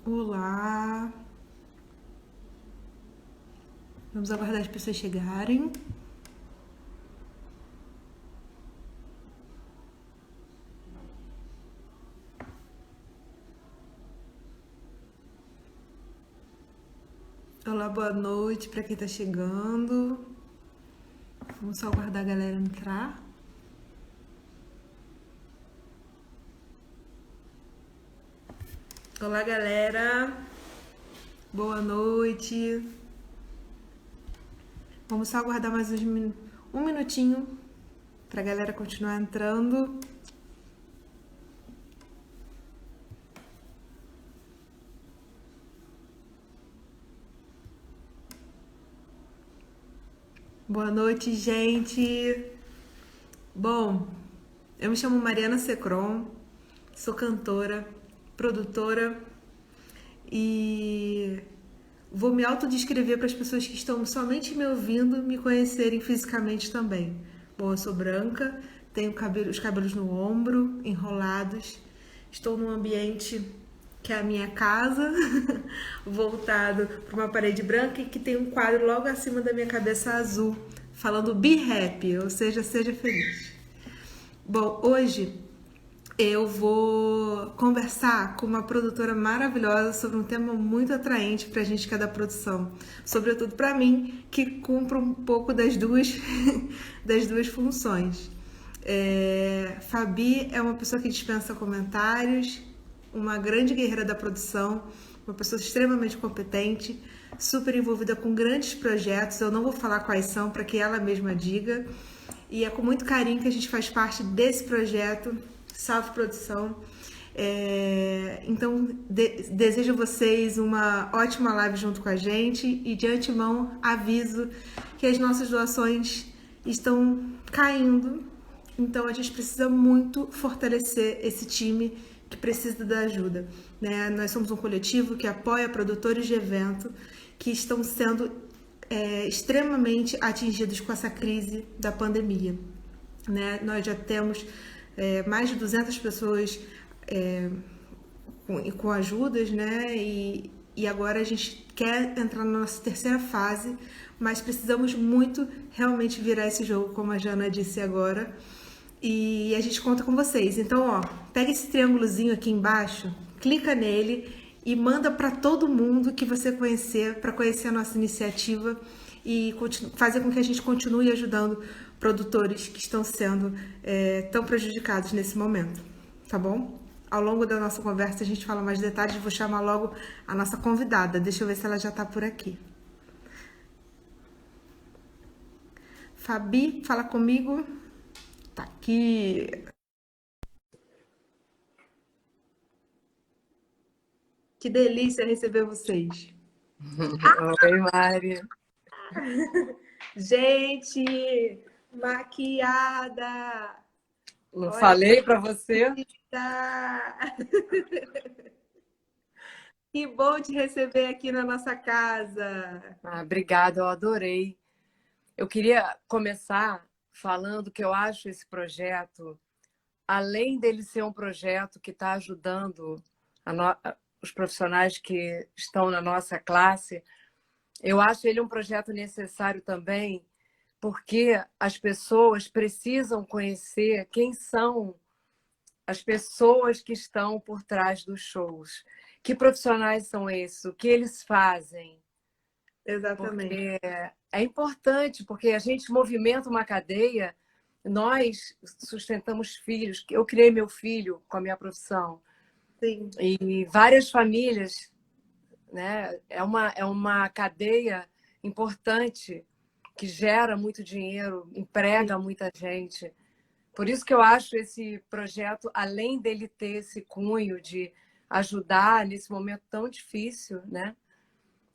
Olá, vamos aguardar as pessoas chegarem. Olá, boa noite para quem tá chegando. Vamos só aguardar a galera entrar. Olá, galera. Boa noite. Vamos só aguardar mais um minutinho para a galera continuar entrando. Boa noite, gente. Bom, eu me chamo Mariana Secron, sou cantora, produtora e vou me autodescrever para as pessoas que estão somente me ouvindo me conhecerem fisicamente também. Bom, eu sou branca, tenho os cabelos no ombro, enrolados, estou num ambiente que é a minha casa, voltado para uma parede branca e que tem um quadro logo acima da minha cabeça azul, falando Be Happy, ou seja, seja feliz. Bom, hoje eu vou conversar com uma produtora maravilhosa sobre um tema muito atraente para a gente que é da produção, sobretudo para mim, que cumpro um pouco das duas, das duas funções. Fabi é uma pessoa que dispensa comentários, uma grande guerreira da produção, uma pessoa extremamente competente, super envolvida com grandes projetos. Eu não vou falar quais são para que ela mesma diga. E é com muito carinho que a gente faz parte desse projeto, Salve Produção. Então, desejo a vocês uma ótima live junto com a gente e de antemão aviso que as nossas doações estão caindo. Então, a gente precisa muito fortalecer esse time que precisa da ajuda, né? Nós somos um coletivo que apoia produtores de evento que estão sendo extremamente atingidos com essa crise da pandemia, né? Nós já temos mais de 200 pessoas com ajudas, né? E agora a gente quer entrar na nossa terceira fase, mas precisamos muito realmente virar esse jogo, como a Jana disse agora. E a gente conta com vocês. Então, ó, pega esse triângulozinho aqui embaixo, clica nele e manda para todo mundo que você conhecer, para conhecer a nossa iniciativa e fazer com que a gente continue ajudando produtores que estão sendo tão prejudicados nesse momento, tá bom? Ao longo da nossa conversa a gente fala mais detalhes, vou chamar logo a nossa convidada. Deixa eu ver se ela já tá por aqui. Fabi, fala comigo. Tá aqui. Que delícia receber vocês. Oi, Mari. Gente, maquiada. Não Olha, falei para você? que bom te receber aqui na nossa casa. Obrigada, eu adorei. Eu queria começar falando que eu acho esse projeto, além dele ser um projeto que está ajudando os profissionais que estão na nossa classe, eu acho ele um projeto necessário também, porque as pessoas precisam conhecer quem são as pessoas que estão por trás dos shows. Que profissionais são esses? O que eles fazem? Exatamente. Porque é importante, porque a gente movimenta uma cadeia, nós sustentamos filhos. Eu criei meu filho com a minha profissão. Sim. E várias famílias, né? É uma cadeia importante que gera muito dinheiro, emprega muita gente. Por isso que eu acho esse projeto, além dele ter esse cunho de ajudar nesse momento tão difícil, né?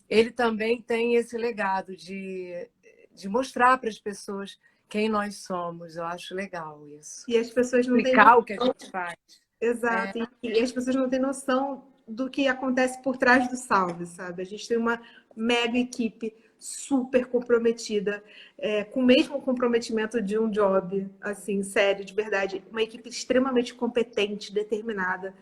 Ele também tem esse legado de mostrar para as pessoas quem nós somos. Eu acho legal isso. E as pessoas não têm Explicar noção. o que a gente faz. Exato. E as pessoas não têm noção do que acontece por trás do salve, sabe? A gente tem uma mega equipe super comprometida, com o mesmo comprometimento de um job, assim, sério, de verdade. Uma equipe extremamente competente, determinada,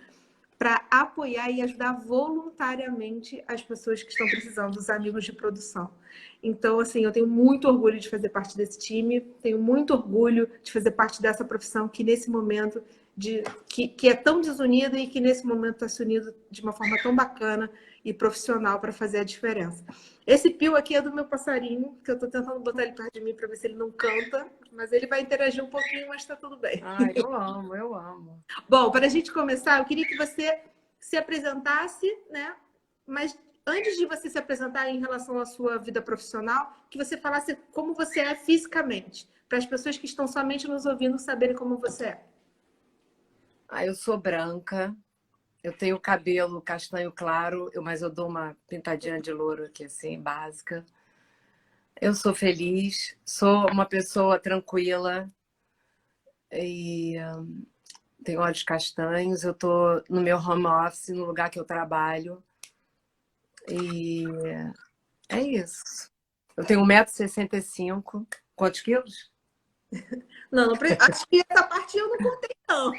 para apoiar e ajudar voluntariamente as pessoas que estão precisando, os amigos de produção. Então, assim, eu tenho muito orgulho de fazer parte desse time, tenho muito orgulho de fazer parte dessa profissão que nesse momento que é tão desunida e que nesse momento está se unindo de uma forma tão bacana e profissional para fazer a diferença. Esse pio aqui é do meu passarinho, que eu estou tentando botar ele perto de mim para ver se ele não canta, mas ele vai interagir um pouquinho, mas está tudo bem. Ah, eu amo, eu amo. Bom, para a gente começar, eu queria que você se apresentasse, né? Mas antes de você se apresentar em relação à sua vida profissional, que você falasse como você é fisicamente, para as pessoas que estão somente nos ouvindo saberem como você é. Ah, eu sou branca, eu tenho cabelo castanho claro, mas eu dou uma pintadinha de louro aqui, assim, básica. Eu sou feliz, sou uma pessoa tranquila e tenho olhos castanhos. Eu tô no meu home office, no lugar que eu trabalho. E é isso. Eu tenho 1,65 m. Quantos quilos? Não, acho que essa parte eu não contei, não.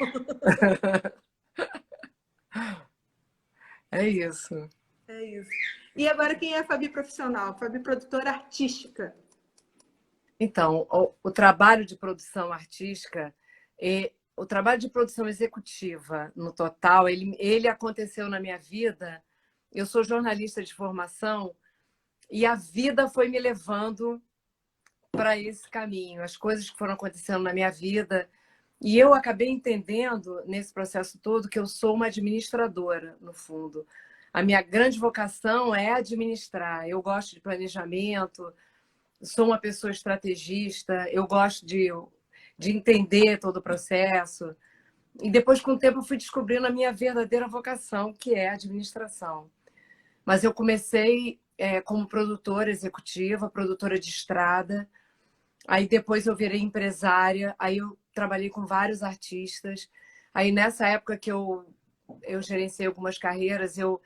É isso. É isso. E agora quem é a Fabi profissional? Fabi produtora artística. Então, o trabalho de produção artística, o trabalho de produção executiva, no total, ele aconteceu na minha vida. Eu sou jornalista de formação e a vida foi me levando para esse caminho, as coisas que foram acontecendo na minha vida. E eu acabei entendendo, nesse processo todo, que eu sou uma administradora, no fundo. A minha grande vocação é administrar. Eu gosto de planejamento, sou uma pessoa estrategista, eu gosto de entender todo o processo. E depois, com o tempo, eu fui descobrindo a minha verdadeira vocação, que é a administração. Mas eu comecei como produtora executiva, produtora de estrada. Aí depois eu virei empresária, aí eu trabalhei com vários artistas. Aí nessa época que eu gerenciei algumas carreiras, eu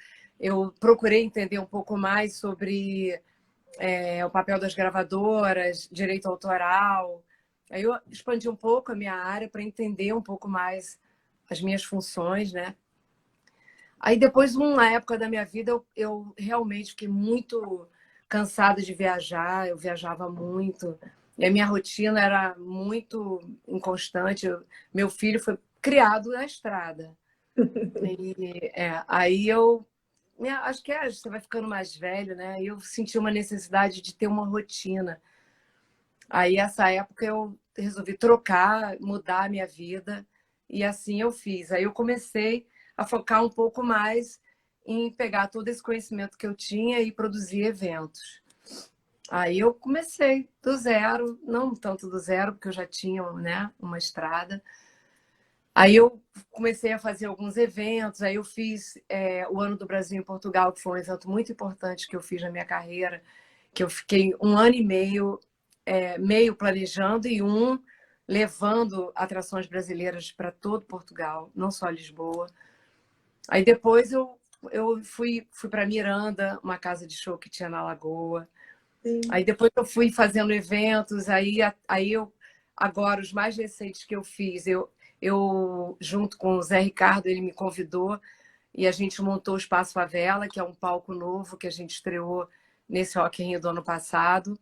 procurei entender um pouco mais sobre o papel das gravadoras, direito autoral. Aí eu expandi um pouco a minha área para entender um pouco mais as minhas funções, né? Aí depois, uma época da minha vida, eu realmente fiquei muito cansada de viajar, eu viajava muito, e a minha rotina era muito inconstante. Meu filho foi criado na estrada. E, aí acho que você vai ficando mais velho, né? E eu senti uma necessidade de ter uma rotina. Aí, essa época, eu resolvi trocar, mudar a minha vida, e assim eu fiz. Aí eu comecei a focar um pouco mais em pegar todo esse conhecimento que eu tinha e produzir eventos. Aí eu comecei do zero, não tanto do zero, porque eu já tinha, né, uma estrada. Aí eu comecei a fazer alguns eventos, aí eu fiz o Ano do Brasil em Portugal, que foi um evento muito importante que eu fiz na minha carreira, que eu fiquei 1 ano e meio, meio planejando e levando atrações brasileiras para todo Portugal, não só Lisboa. Aí depois eu fui para Miranda, uma casa de show que tinha na Lagoa. Sim. Aí depois eu fui fazendo eventos, agora os mais recentes que eu fiz, eu junto com o Zé Ricardo, ele me convidou e a gente montou o Espaço Favela, que é um palco novo que a gente estreou nesse Rock in Rio do ano passado.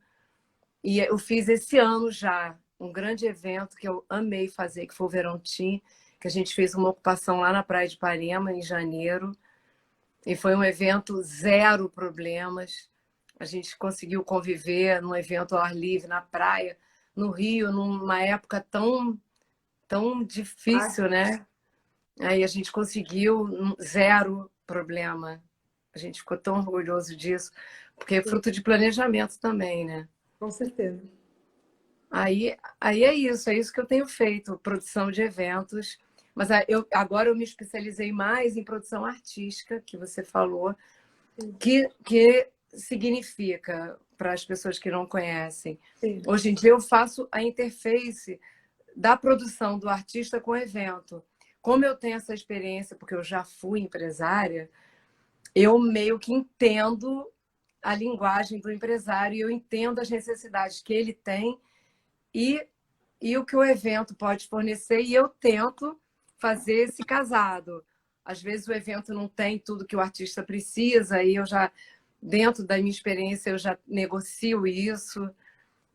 E eu fiz esse ano já um grande evento que eu amei fazer, que foi o Verão Team, que a gente fez uma ocupação lá na Praia de Ipanema, em janeiro. E foi um evento zero problemas. A gente conseguiu conviver num evento ao ar livre, na praia, no Rio, numa época tão difícil, né? Aí a gente conseguiu zero problema. A gente ficou tão orgulhoso disso, porque é fruto de planejamento também, né? Com certeza. Aí é isso que eu tenho feito, produção de eventos. Mas agora eu me especializei mais em produção artística, que você falou, que significa, para as pessoas que não conhecem. Sim. Hoje em dia eu faço a interface da produção do artista com o evento. Como eu tenho essa experiência, porque eu já fui empresária, eu meio que entendo a linguagem do empresário e eu entendo as necessidades que ele tem e o que o evento pode fornecer, e eu tento fazer esse casado. às vezes o evento não tem tudo que o artista precisa, e eu já, dentro da minha experiência, eu já negocio isso.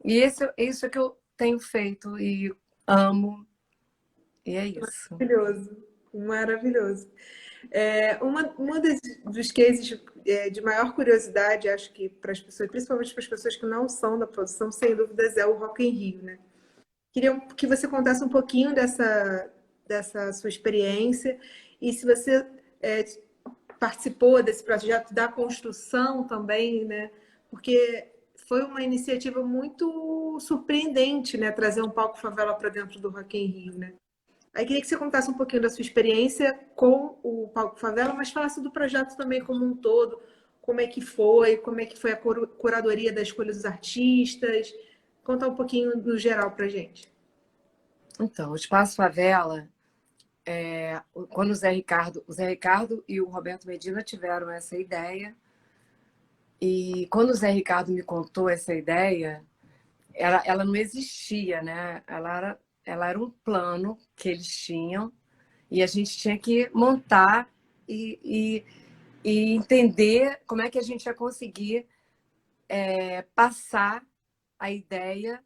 E isso é que eu tenho feito e amo, e é isso. Maravilhoso, maravilhoso. Dos cases de maior curiosidade, acho que para as pessoas, principalmente para as pessoas que não são da produção, sem dúvidas, é o Rock in Rio, né? Queria que você contasse um pouquinho dessa sua experiência e se você participou desse projeto da construção também, né? Porque foi uma iniciativa muito surpreendente, né? Trazer um palco favela para dentro do Rock in Rio, né? Aí queria que você contasse um pouquinho da sua experiência com o Palco Favela, mas falasse do projeto também como um todo, como é que foi a curadoria da escolha dos artistas. Conta um pouquinho no geral pra gente. Então, o Espaço Favela, quando o Zé Ricardo e o Roberto Medina tiveram essa ideia, e quando o Zé Ricardo me contou essa ideia, ela não existia, né? Ela era um plano que eles tinham, e a gente tinha que montar e entender como é que a gente ia conseguir passar a ideia,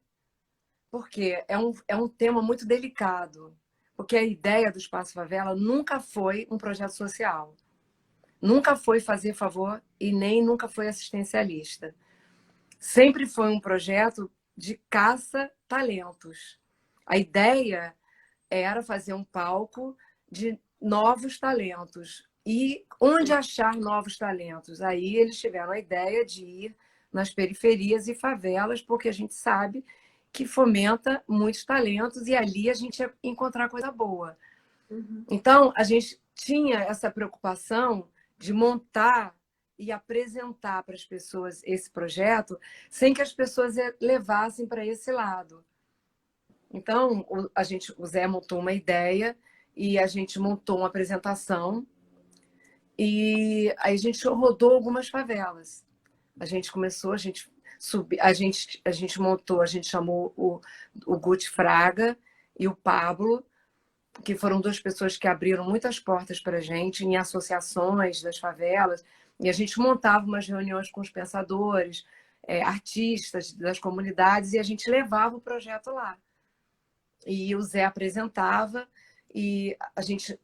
porque é um tema muito delicado, porque a ideia do Espaço Favela nunca foi um projeto social, nunca foi fazer favor e nem nunca foi assistencialista. Sempre foi um projeto de caça-talentos. A ideia era fazer um palco de novos talentos. E onde achar novos talentos? Aí eles tiveram a ideia de ir nas periferias e favelas, porque a gente sabe que fomenta muitos talentos e ali a gente ia encontrar coisa boa. Então, a gente tinha essa preocupação de montar e apresentar para as pessoas esse projeto sem que as pessoas levassem para esse lado. Então, o Zé montou uma ideia e a gente montou uma apresentação e aí a gente rodou algumas favelas. A gente começou, a gente subiu, a gente montou, a gente chamou o Guti Fraga e o Pablo, que foram duas pessoas que abriram muitas portas para a gente em associações das favelas, e a gente montava umas reuniões com os pensadores, artistas das comunidades, e a gente levava o projeto lá. E o Zé apresentava, e a gente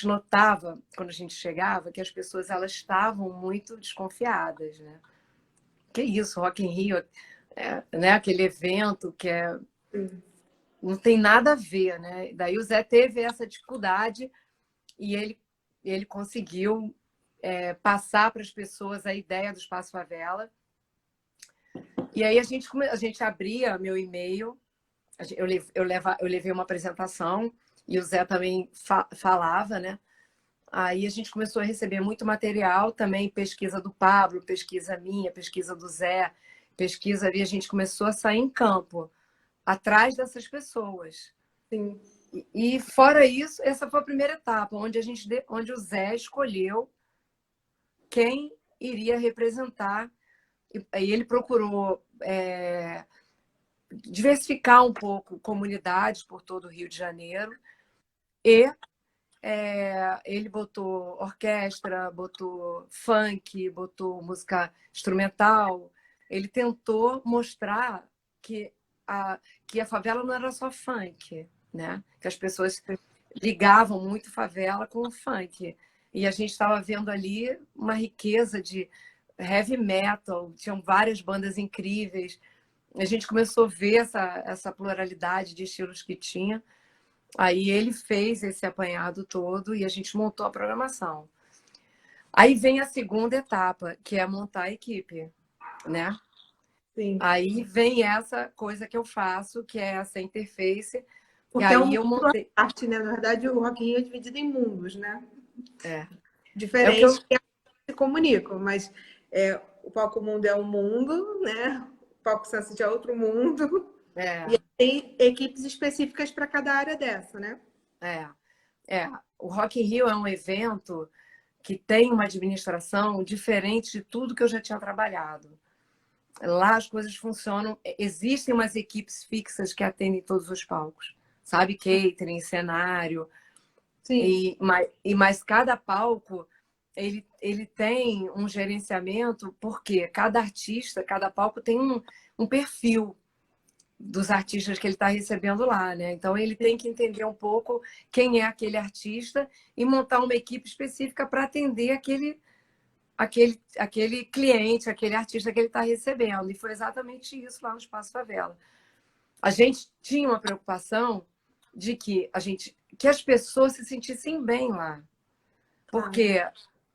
notava, quando a gente chegava, que as pessoas elas estavam muito desconfiadas, né? Que isso, Rock in Rio, né? Aquele evento que não tem nada a ver, né? Daí o Zé teve essa dificuldade e ele conseguiu passar para as pessoas a ideia do Espaço Favela. E aí a gente abria meu e-mail, eu levei uma apresentação e o Zé também falava, né? Aí a gente começou a receber muito material, também pesquisa do Pablo, pesquisa minha, pesquisa do Zé, pesquisa ali, a gente começou a sair em campo, atrás dessas pessoas. Sim. E fora isso, essa foi a primeira etapa, onde o Zé escolheu quem iria representar. E aí ele procurou diversificar um pouco comunidades por todo o Rio de Janeiro e ele botou orquestra, botou funk, botou música instrumental. Ele tentou mostrar que a favela não era só funk, né? Que as pessoas ligavam muito favela com o funk. E a gente estava vendo ali uma riqueza de heavy metal, tinham várias bandas incríveis. A gente começou a ver essa pluralidade de estilos que tinha. Aí ele fez esse apanhado todo e a gente montou a programação. Aí vem a segunda etapa, que é montar a equipe, né? Sim. Aí vem essa coisa que eu faço, que é essa interface. Porque E é aí um eu mundo à montei. parte, né? Na verdade, o Rock in Rio é dividido em mundos, né? É o que eu. Diferentes que se comunicam, mas o palco mundo é um mundo, né? O palco Sunset é outro mundo. É, E tem equipes específicas para cada área dessa, né? é, o Rock in Rio é um evento que tem uma administração diferente de tudo que eu já tinha trabalhado. Lá as coisas funcionam, existem umas equipes fixas que atendem todos os palcos, sabe? Catering, cenário. Sim. Mas cada palco ele tem um gerenciamento, porque cada artista, cada palco tem um perfil dos artistas que ele está recebendo lá, né? Então ele tem que entender um pouco quem é aquele artista e montar uma equipe específica para atender aquele cliente, aquele artista que ele está recebendo. E foi exatamente isso lá no Espaço Favela. A gente tinha uma preocupação de que as pessoas se sentissem bem lá. Porque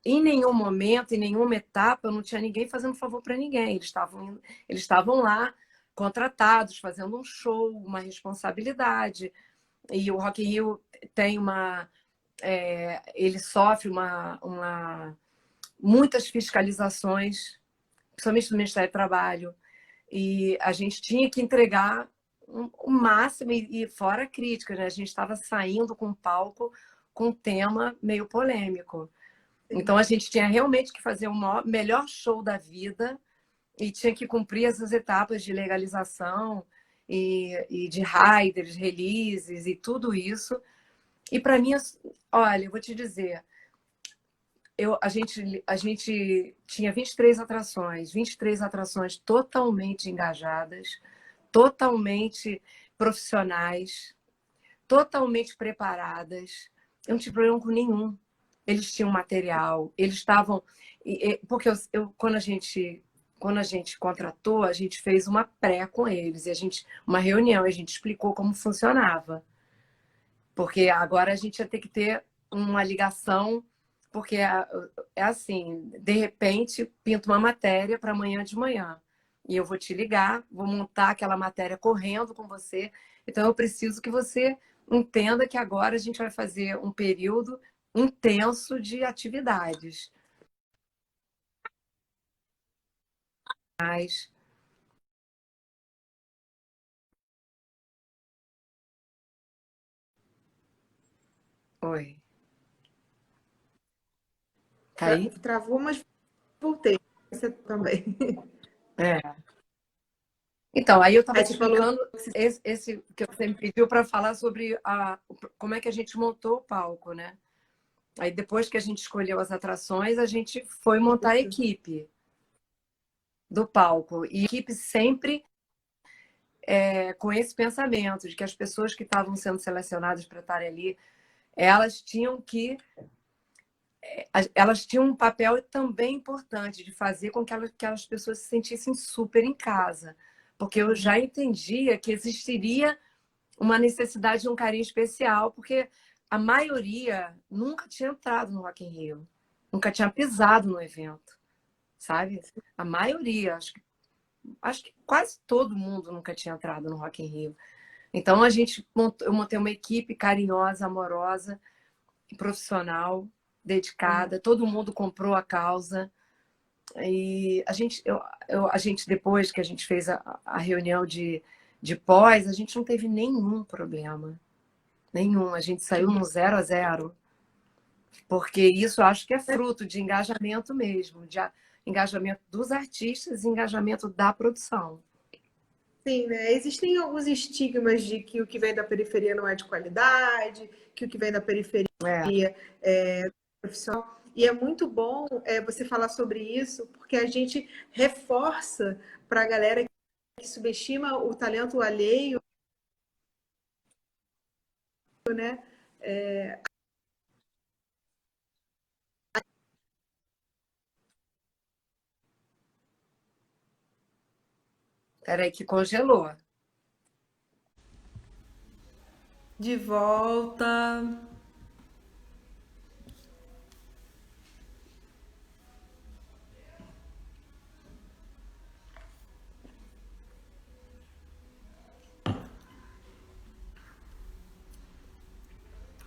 em nenhum momento, em nenhuma etapa, não tinha ninguém fazendo favor para ninguém. Eles estavam lá contratados, fazendo um show, uma responsabilidade. E o Rock in Rio tem ele sofre muitas fiscalizações, principalmente do Ministério do Trabalho. E a gente tinha que entregar o máximo, e fora críticas, né? A gente estava saindo com um palco com um tema meio polêmico. Então a gente tinha realmente que fazer o melhor show da vida e tinha que cumprir essas etapas de legalização e de riders, releases e tudo isso. E para mim, olha, eu vou te dizer, a gente tinha 23 atrações totalmente engajadas, totalmente profissionais, totalmente preparadas. Eu não tive problema com nenhum. Eles tinham material, eles estavam. Porque quando a gente contratou, a gente fez uma pré com eles, uma reunião, a gente explicou como funcionava. Porque agora a gente ia ter que ter uma ligação, porque é assim, de repente, pinta uma matéria para amanhã de manhã. E eu vou te ligar, vou montar aquela matéria correndo com você. Então, eu preciso que você entenda que agora a gente vai fazer um período intenso de atividades. Mas, oi, tá aí? Travou, mas voltei. Você também. É. Então, aí eu estava Aí te você falou. explicando esse que você me pediu para falar sobre como é que a gente montou o palco, né? Aí depois que a gente escolheu as atrações, a gente foi montar a Isso. equipe do palco. E a equipe sempre com esse pensamento de que as pessoas que estavam sendo selecionadas para estarem ali, elas tinham que elas tinham um papel também importante de fazer com que aquelas pessoas se sentissem super em casa. Porque eu já entendia que existiria uma necessidade de um carinho especial, porque a maioria nunca tinha entrado no Rock in Rio, nunca tinha pisado no evento, sabe? A maioria, acho que quase todo mundo nunca tinha entrado no Rock in Rio. Então eu montei uma equipe carinhosa, amorosa, profissional, dedicada. Todo mundo comprou a causa. E a gente depois que a gente fez a reunião de pós, a gente não teve nenhum problema. Nenhum. A gente saiu no 0-0. Porque isso eu acho que é fruto de engajamento mesmo, de engajamento dos artistas e engajamento da produção. Sim, né? Existem alguns estigmas de que o que vem da periferia não é de qualidade, que o que vem da periferia É, é profissional. E é muito bom você falar sobre isso, porque a gente reforça para a galera que subestima o talento alheio, né? peraí que congelou. De volta.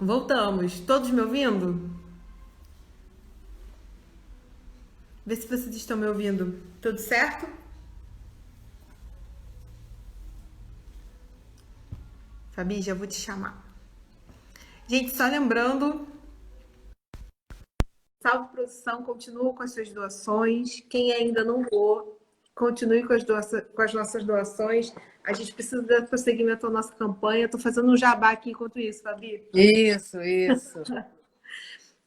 Voltamos. Todos me ouvindo? Vê se vocês estão me ouvindo. Tudo certo? Fabi, já vou te chamar. Gente, só lembrando, Salve Produção continua com as suas doações. Quem ainda não doou, continue com as nossas doações. A gente precisa dar prosseguimento à nossa campanha. Estou fazendo um jabá aqui enquanto isso, Fabi. Isso.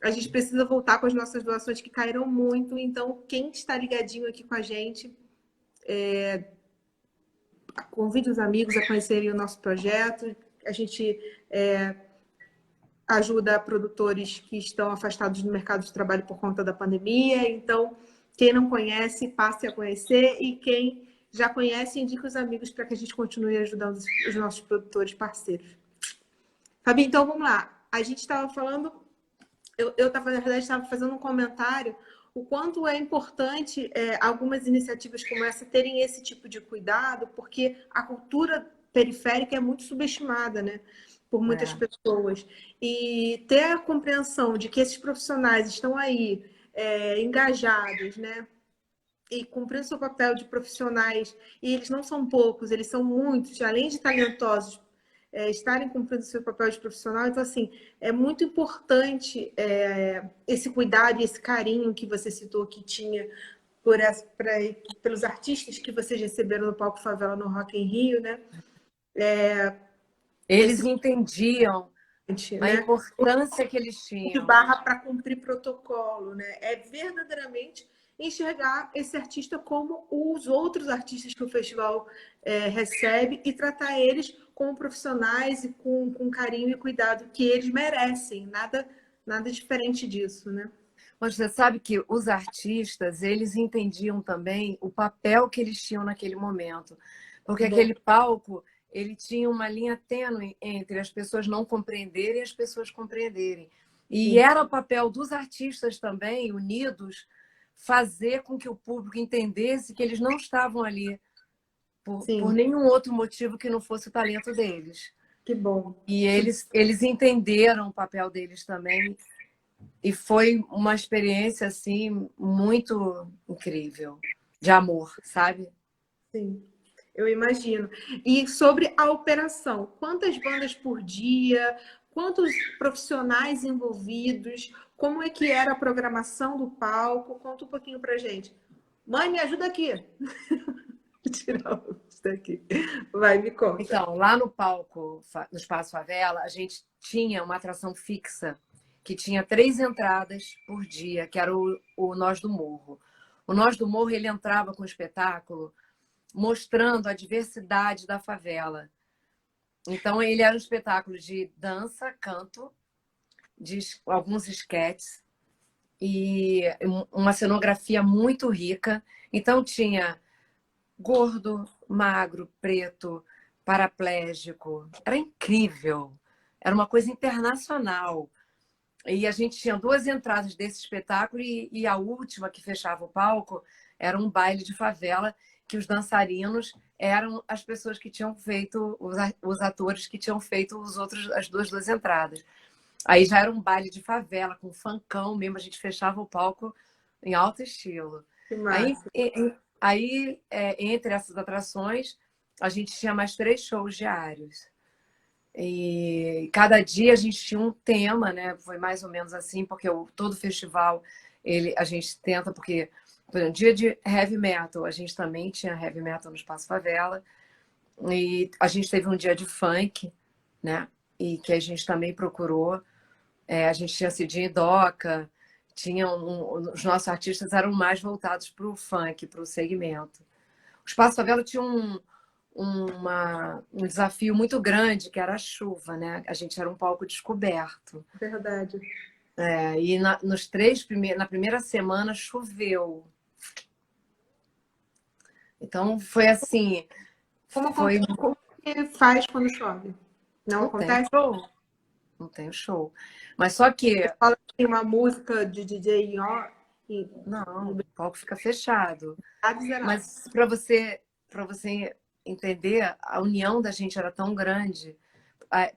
A gente precisa voltar com as nossas doações que caíram muito. Então, quem está ligadinho aqui com a gente, convide os amigos a conhecerem o nosso projeto. A gente ajuda produtores que estão afastados do mercado de trabalho por conta da pandemia. Então, quem não conhece, passe a conhecer. E quem já conhece, indique os amigos para que a gente continue ajudando os nossos produtores parceiros. Fabi, então vamos lá. A gente estava falando, na verdade, estava fazendo um comentário o quanto é importante algumas iniciativas como essa terem esse tipo de cuidado, porque a cultura periférica é muito subestimada, né, por muitas pessoas. E ter a compreensão de que esses profissionais estão aí engajados, né, e cumprindo seu papel de profissionais, e eles não são poucos, eles são muitos, além de talentosos, estarem cumprindo seu papel de profissional. Então, assim, é muito importante esse cuidado e esse carinho que você citou que tinha pelos artistas que vocês receberam no Palco Favela no Rock in Rio, né? Eles entendiam a Né? importância que eles De tinham. barra para cumprir protocolo, né? É verdadeiramente enxergar esse artista como os outros artistas que o festival recebe e tratar eles como profissionais e com carinho e cuidado que eles merecem. Nada diferente disso, né? Mas você sabe que os artistas, eles entendiam também o papel que eles tinham naquele momento. Porque aquele palco, ele tinha uma linha tênue entre as pessoas não compreenderem e as pessoas compreenderem. E era o papel dos artistas também, unidos, fazer com que o público entendesse que eles não estavam ali por nenhum outro motivo que não fosse o talento deles. Que bom. E eles entenderam o papel deles também. E foi uma experiência, assim, muito incrível, de amor, sabe? Sim, eu imagino. E sobre a operação, quantas bandas por dia? Quantos profissionais envolvidos? Como é que era a programação do palco? Conta um pouquinho pra gente. Mãe, me ajuda aqui. Vou tirar isso daqui. Vai, me conta. Então, lá no palco, no Espaço Favela, a gente tinha uma atração fixa, que tinha 3 entradas por dia, que era o Nós do Morro. O Nós do Morro, ele entrava com o espetáculo mostrando a diversidade da favela. Então, ele era um espetáculo de dança, canto, de alguns esquetes e uma cenografia muito rica. Então, tinha gordo, magro, preto, paraplégico. Era incrível. Era uma coisa internacional. E a gente tinha 2 entradas desse espetáculo e a última, que fechava o palco, era um baile de favela, que os dançarinos eram as pessoas que tinham feito, os atores que tinham feito as duas entradas. Aí já era um baile de favela, com funkão mesmo, a gente fechava o palco em alto estilo. Aí, entre essas atrações, a gente tinha mais 3 shows diários. E cada dia a gente tinha um tema, né? Foi mais ou menos assim, porque todo festival a gente tenta, porque por exemplo, dia de heavy metal, a gente também tinha heavy metal no Espaço Favela, e a gente teve um dia de funk, né? E que a gente também procurou. A gente tinha Cidinha e Doca, os nossos artistas eram mais voltados para o funk, para o segmento. O Espaço Favela tinha um desafio muito grande, que era a chuva, né? A gente era um palco descoberto. Verdade. E na primeira semana choveu. Então foi assim. Como que faz quando chove? Não acontece? Não tem show. Mas só que. Você fala que tem uma música de DJ Não, o palco fica fechado. zerado. Mas para você entender, a união da gente era tão grande.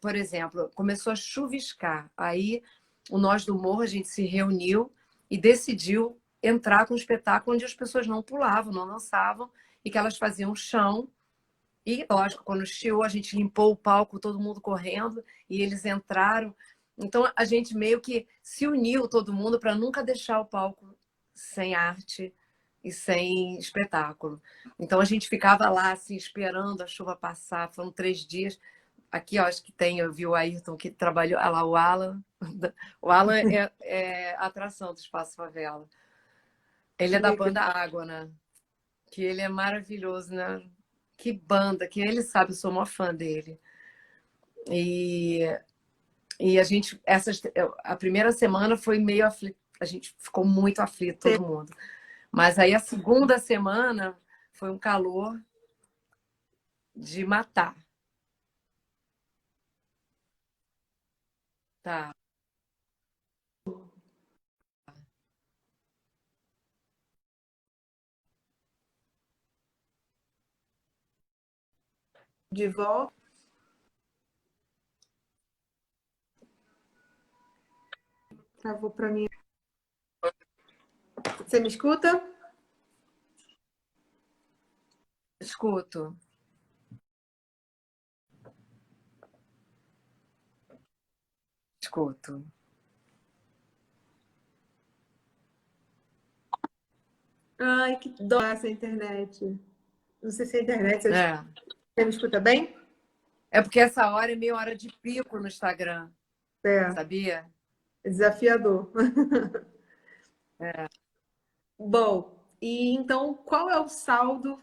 Por exemplo, começou a chuviscar. Aí o Nós do Morro, a gente se reuniu e decidiu entrar com um espetáculo onde as pessoas não pulavam, não dançavam, e que elas faziam chão. E, lógico, quando chiou, a gente limpou o palco, todo mundo correndo, e eles entraram. Então, a gente meio que se uniu, todo mundo, para nunca deixar o palco sem arte, e sem espetáculo. Então a gente ficava lá assim esperando a chuva passar. Foram 3 dias. Aqui, ó, acho que tem, eu vi o Ayrton que trabalhou, olha lá, o Alan. O Alan é a atração do Espaço Favela. Ele Que é da legal. banda Água, né? Que ele é maravilhoso, né? Que banda, que ele sabe, eu sou uma fã dele. E, e a primeira semana foi meio aflita, a gente ficou muito aflito, todo mundo. Mas aí a segunda semana foi um calor de matar. Tá. De volta. Travou para mim. Você me escuta? Escuto. Escuto. Ai, que dó essa internet. Não sei se a internet. É. Você me escuta bem? É porque essa hora é meio hora de pico no Instagram, É, sabia? desafiador. É. Bom, e então qual é o saldo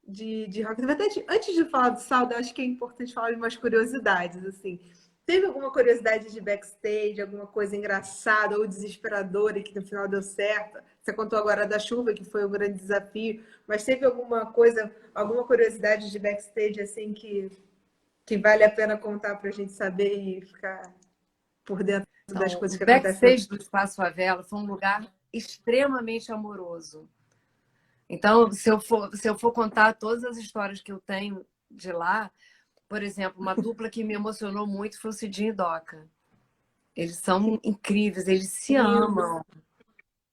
de rock? Na verdade, antes de falar do saldo, eu acho que é importante falar de umas curiosidades, assim. Teve alguma curiosidade de backstage, alguma coisa engraçada ou desesperadora que no final deu certo? Você contou agora da chuva, que foi um grande desafio, mas teve alguma coisa, alguma curiosidade de backstage, assim, que vale a pena contar para a gente saber e ficar por dentro das Então, coisas o que acontecem? backstage do Espaço Favela foi um lugar extremamente amoroso. Então, se eu for contar todas as histórias que eu tenho de lá, por exemplo, uma dupla que me emocionou muito foi o Cidinho e Doca. Eles são incríveis, eles se amam,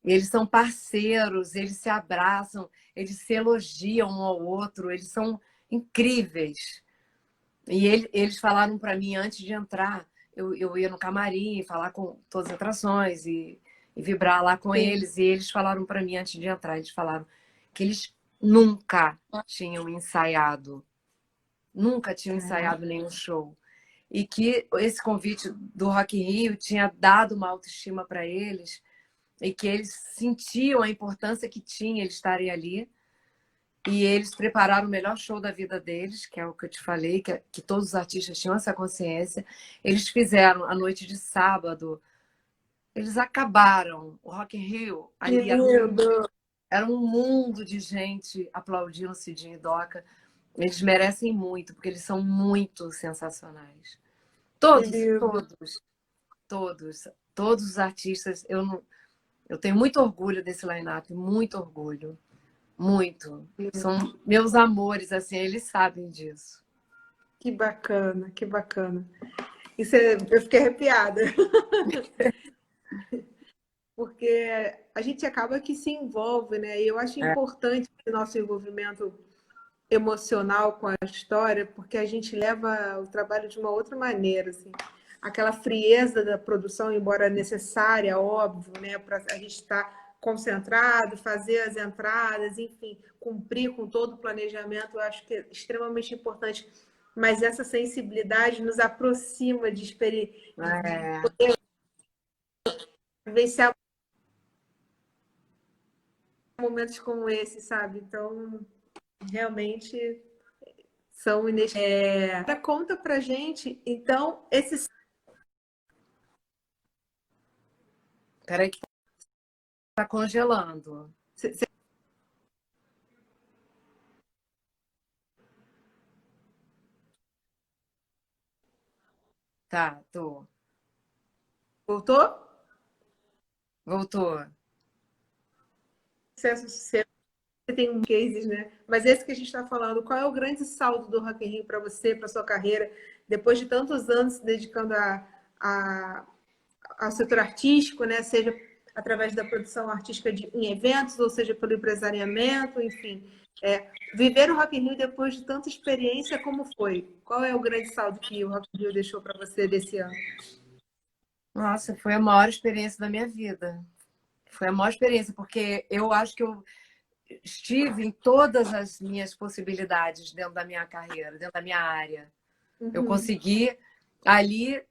eles são parceiros, eles se abraçam, eles se elogiam um ao outro, eles são incríveis. E eles falaram para mim antes de entrar, eu ia no camarim falar com todas as atrações e vibrar lá com Sim. eles, e eles falaram para mim antes de entrar, eles falaram que eles nunca tinham ensaiado nenhum show. E que esse convite do Rock in Rio tinha dado uma autoestima para eles e que eles sentiam a importância que tinha eles estarem ali. E eles prepararam o melhor show da vida deles, que é o que eu te falei, que todos os artistas tinham essa consciência. Eles fizeram a noite de sábado, eles acabaram. O Rock in Rio, Que ali lindo! era um mundo de gente aplaudindo Cidinho e Doca. Eles merecem muito, porque eles são muito sensacionais. Que Todos, lindo! todos, todos, todos os artistas. Eu tenho muito orgulho desse line-up, muito orgulho. Muito. São meus amores, assim, eles sabem disso. Que bacana, que bacana. Eu fiquei arrepiada, porque a gente acaba que se envolve, né? E eu acho É, importante o nosso envolvimento emocional com a história, porque a gente leva o trabalho de uma outra maneira, assim. Aquela frieza da produção, embora necessária, óbvio, né? Para a gente estar concentrado, fazer as entradas, enfim, cumprir com todo o planejamento, eu acho que é extremamente importante. Mas essa sensibilidade nos aproxima de é. vivenciar momentos como esse, sabe? Então, realmente são inesquecíveis. Conta pra gente, então, esse. Peraí que tá congelando. Você Tá, tô. voltou? Voltou. Sucesso, sucesso. Você tem um cases, né? Mas esse que a gente está falando, qual é o grande saldo do Rock in Rio para você, para sua carreira, depois de tantos anos se dedicando a, ao setor artístico, né? Seja através da produção artística em eventos, ou seja pelo empresariamento, enfim. Viver o Rock in Rio depois de tanta experiência, como foi? Qual é o grande saldo que o Rock in Rio deixou para você desse ano? Nossa, foi a maior experiência da minha vida. Foi a maior experiência, porque eu acho que eu estive em todas as minhas possibilidades dentro da minha carreira, dentro da minha área. Eu Uhum. consegui ali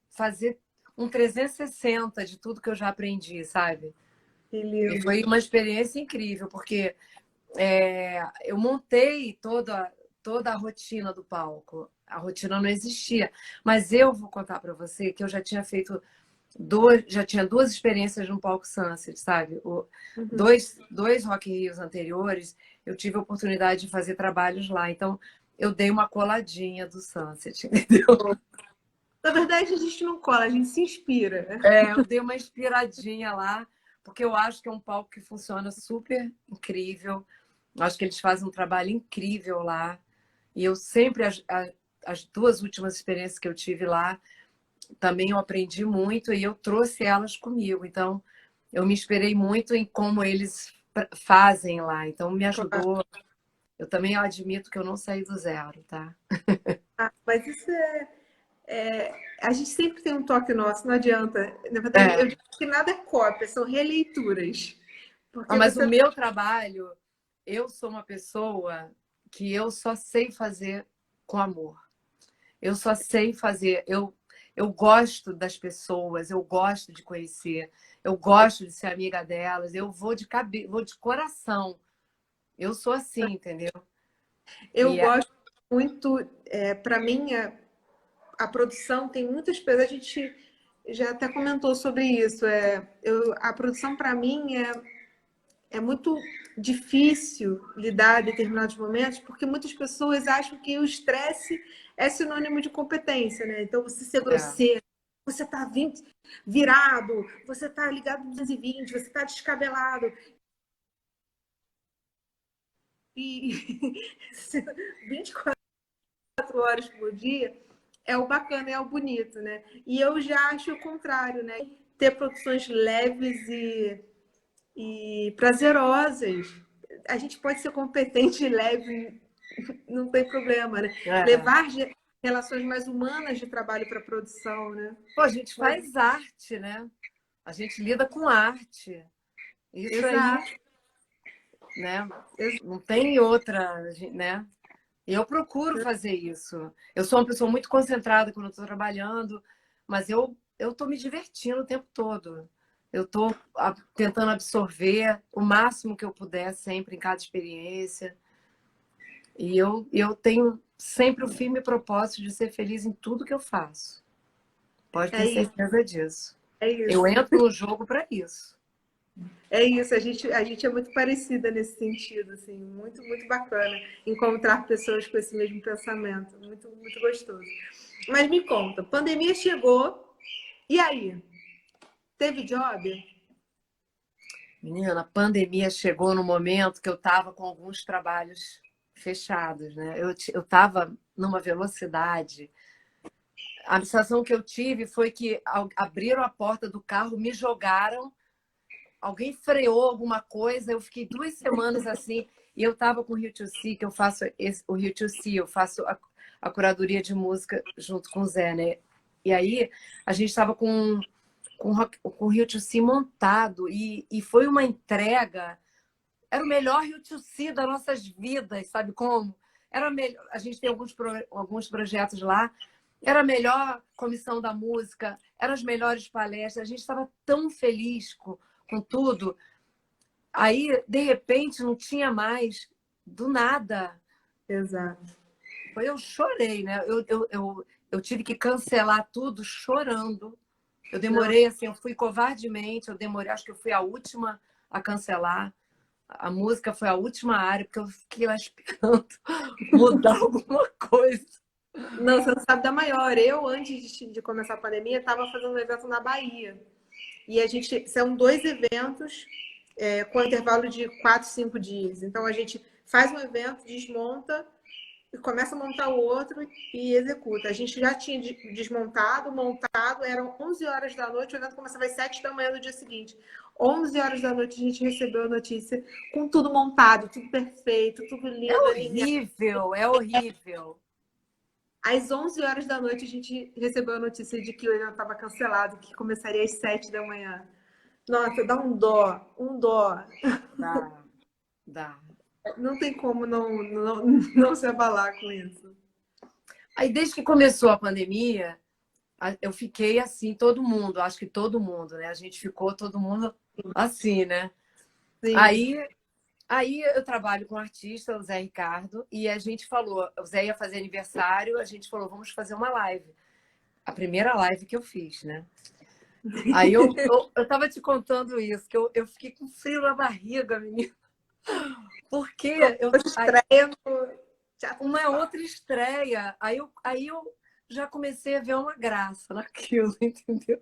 fazer um 360 de tudo que eu já aprendi, sabe? Que E lindo. foi uma experiência incrível, porque eu montei toda a rotina do palco. A rotina não existia. Mas eu vou contar para você que eu já tinha feito já tinha duas experiências no palco Sunset, sabe? Uhum. Dois Rock in Rios anteriores, eu tive a oportunidade de fazer trabalhos lá. Então, eu dei uma coladinha do Sunset, entendeu? Na verdade, a gente não cola, a gente se inspira. Eu dei uma inspiradinha lá, porque eu acho que é um palco que funciona super incrível. Acho que eles fazem um trabalho incrível lá. E eu sempre, as duas últimas experiências que eu tive lá, também eu aprendi muito e eu trouxe elas comigo. Então, eu me inspirei muito em como eles fazem lá. Então, me ajudou. Eu também admito que eu não saí do zero, tá? Mas isso a gente sempre tem um toque nosso, não adianta. Na verdade, É. eu digo que nada é cópia, são releituras. Porque Mas o você. meu trabalho, eu sou uma pessoa que eu só sei fazer com amor. Eu só sei fazer. Eu gosto das pessoas, eu gosto de conhecer, eu gosto de ser amiga delas, eu vou vou de coração. Eu sou assim, entendeu? Eu E é- gosto muito, para mim, a produção tem muitas coisas, a gente já até comentou sobre isso. A produção, para mim, é muito difícil lidar em determinados momentos, porque muitas pessoas acham que o estresse é sinônimo de competência, né? Então, você ser é. grosseiro, você tá virado, você tá ligado no 220, você tá descabelado. E 24 horas por dia é o bacana, é o bonito, né? E eu já acho o contrário, né? Ter produções leves e prazerosas. A gente pode ser competente e leve, não tem problema, né? É. Levar relações mais humanas de trabalho para a produção, né? Pô, a gente Mas, faz arte, né? A gente lida com arte. Isso aí, exato. né? Não tem outra, né? E eu procuro fazer isso. Eu sou uma pessoa muito concentrada quando estou trabalhando, mas eu estou me divertindo o tempo todo. Eu estou tentando absorver o máximo que eu puder sempre em cada experiência. E eu tenho sempre o firme propósito de ser feliz em tudo que eu faço. Pode É ter isso, certeza disso. é Eu isso. entro no jogo para isso. É isso, a gente é muito parecida nesse sentido, assim, muito, muito bacana encontrar pessoas com esse mesmo pensamento, muito, muito gostoso. Mas me conta, pandemia chegou, e aí? Teve job? Menina, a pandemia chegou no momento que eu estava com alguns trabalhos fechados, né? Eu estava numa velocidade. A sensação que eu tive foi que abriram a porta do carro, me jogaram, alguém freou alguma coisa, eu fiquei 2 semanas assim, e eu estava com o Rio to See, que eu faço o Rio to See, eu faço a curadoria de música junto com o Zé, né? E aí a gente estava com o Rio to See montado e foi uma entrega. Era o melhor Rio to See das nossas vidas, sabe como? Era melhor. A gente tem alguns projetos lá. Era a melhor comissão da música, eram as melhores palestras. A gente estava tão feliz com tudo. Aí, de repente, não tinha mais, do nada. Exato. Eu chorei, né? Eu tive que cancelar tudo chorando. Eu Não, demorei, assim, eu fui covardemente, eu demorei, acho que eu fui a última a cancelar. A música foi a última área, porque eu fiquei lá esperando mudar alguma coisa. não, você não sabe da maior. Eu, antes de começar a pandemia, estava fazendo um evento na Bahia. E a gente, são 2 eventos com intervalo de 4, 5 dias. Então a gente faz um evento, desmonta e começa a montar o outro e executa. A gente já tinha desmontado, montado, eram 11 horas da noite, o evento começava às 7 da manhã do dia seguinte. 11 horas da noite a gente recebeu a notícia com tudo montado, tudo perfeito, tudo É lindo, alinhado. horrível, é horrível. Às 11 horas da noite a gente recebeu a notícia de que o evento estava cancelado, que começaria às 7 da manhã. Nossa, dá um dó, um dó. Dá, dá. Não tem como não se abalar com isso. Aí, desde que começou a pandemia, eu fiquei assim, todo mundo, acho que todo mundo, né? A gente ficou todo mundo assim, né? Sim, Aí, aí eu trabalho com o artista, o Zé Ricardo, e a gente falou, o Zé ia fazer aniversário, a gente falou, vamos fazer uma live. A primeira live que eu fiz, né? Aí eu tava te contando isso, que eu fiquei com frio na barriga, menina. Porque estreia no Teatro uma Municipal. outra estreia. Aí eu já comecei a ver uma graça naquilo, entendeu?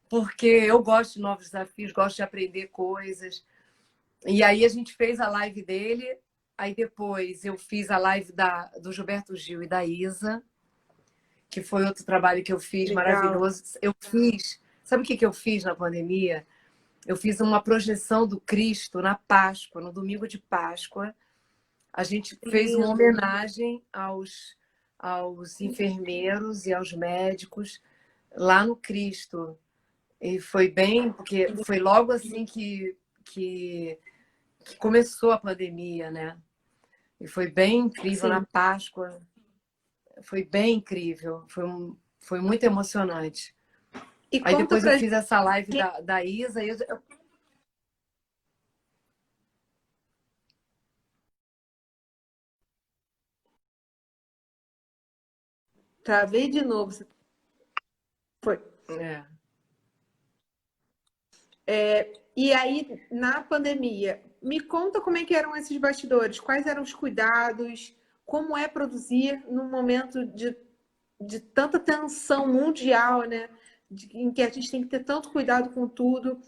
Porque eu gosto de novos desafios, gosto de aprender coisas. E aí a gente fez a live dele, aí depois eu fiz a live do Gilberto Gil e da Isa, que foi outro trabalho que eu fiz Legal. maravilhoso. Eu fiz, sabe o que eu fiz na pandemia? Eu fiz uma projeção do Cristo na Páscoa, no domingo de Páscoa. A gente fez uma Lindo. homenagem aos enfermeiros e aos médicos lá no Cristo. E foi bem, porque foi logo assim que começou a pandemia, né? E foi bem incrível na Sim. Páscoa. Foi bem incrível. Foi muito emocionante. E Aí conta depois eu pra fiz essa live gente. da Isa. Travei de novo. Foi. É. E aí, na pandemia, me conta como é que eram esses bastidores, quais eram os cuidados, como é produzir num momento de tanta tensão mundial, né? Em que a gente tem que ter tanto cuidado com tudo.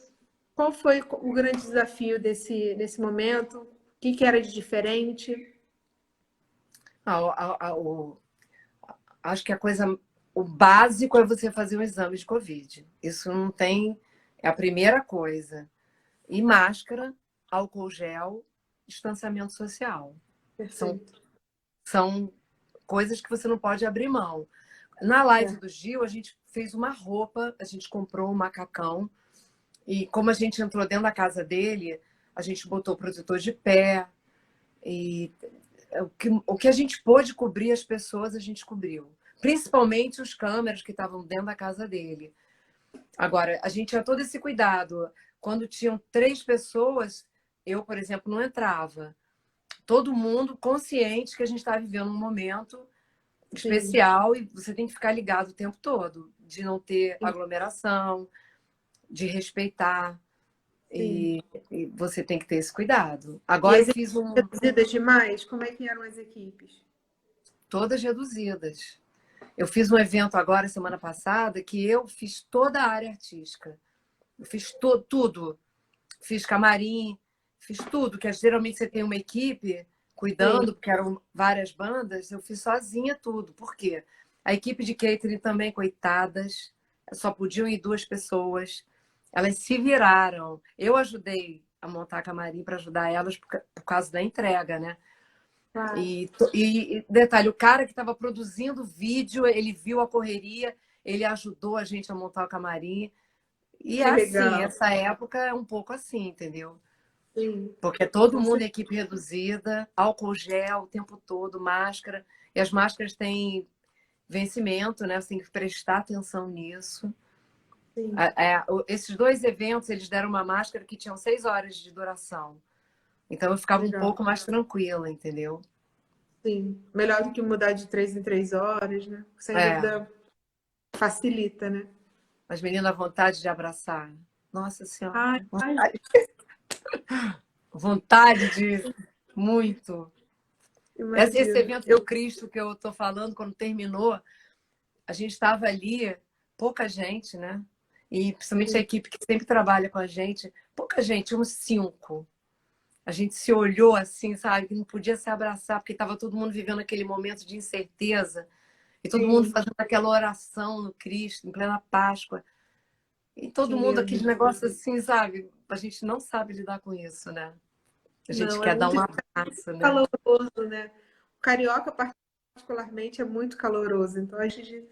Qual foi o grande desafio desse momento? O que era de diferente? Ah, acho que o básico é você fazer um exame de Covid. Isso não tem, é a primeira coisa. E máscara, álcool gel, distanciamento social. São, Perfeito. são coisas que você não pode abrir mão. Na live É. do Gil, a gente fez uma roupa, a gente comprou um macacão, e como a gente entrou dentro da casa dele, a gente botou protetor de pé, e o que a gente pôde cobrir as pessoas, a gente cobriu. Principalmente os câmeras que estavam dentro da casa dele. Agora, a gente tinha todo esse cuidado. Quando tinham 3 pessoas, eu, por exemplo, não entrava. Todo mundo consciente que a gente está vivendo um momento Sim. especial e você tem que ficar ligado o tempo todo, de não ter aglomeração, de respeitar. Sim. E você tem que ter esse cuidado. E Agora eu as fiz equipes reduzidas demais? Como é que eram as equipes? todas reduzidas. Eu fiz um evento agora, semana passada, que eu fiz toda a área artística. Eu fiz tudo. Fiz camarim, fiz tudo, que geralmente você tem uma equipe Sim. cuidando, porque eram várias bandas, eu fiz sozinha tudo. Por quê? A equipe de catering também, coitadas, só podiam ir 2 pessoas. Elas se viraram. Eu ajudei a montar camarim para ajudar elas por causa da entrega, né? Claro. E detalhe, o cara que estava produzindo o vídeo, ele viu a correria, ele ajudou a gente a montar o camarim. E é Que assim, legal. essa época é um pouco assim, entendeu? Sim. Porque todo Com mundo em certeza. equipe reduzida, álcool gel o tempo todo, máscara. E as máscaras têm vencimento, né? Você tem que prestar atenção nisso. Sim. Esses 2 eventos, eles deram uma máscara que tinham 6 horas de duração. Então eu ficava um Legal. pouco mais tranquila, entendeu? Sim. Melhor do que mudar de 3 em 3 horas, né? Sem É, dúvida facilita, né? as meninas, a vontade de abraçar. Nossa Senhora, Ai, ai, vontade de muito. Esse imagino. evento do Cristo que eu estou falando, quando terminou, a gente estava ali, pouca gente, né? E principalmente a equipe que sempre trabalha com a gente, pouca gente, uns 5. A gente se olhou assim, sabe? Que não podia se abraçar, porque estava todo mundo vivendo aquele momento de incerteza. E todo mundo Sim, fazendo aquela oração no Cristo, em plena Páscoa. E que todo mundo, aquele lindo. negócio assim, sabe? A gente não sabe lidar com isso, né? A gente Não, é quer dar muito um abraço, né? caloroso, né? O carioca, particularmente, é muito caloroso. Então, a gente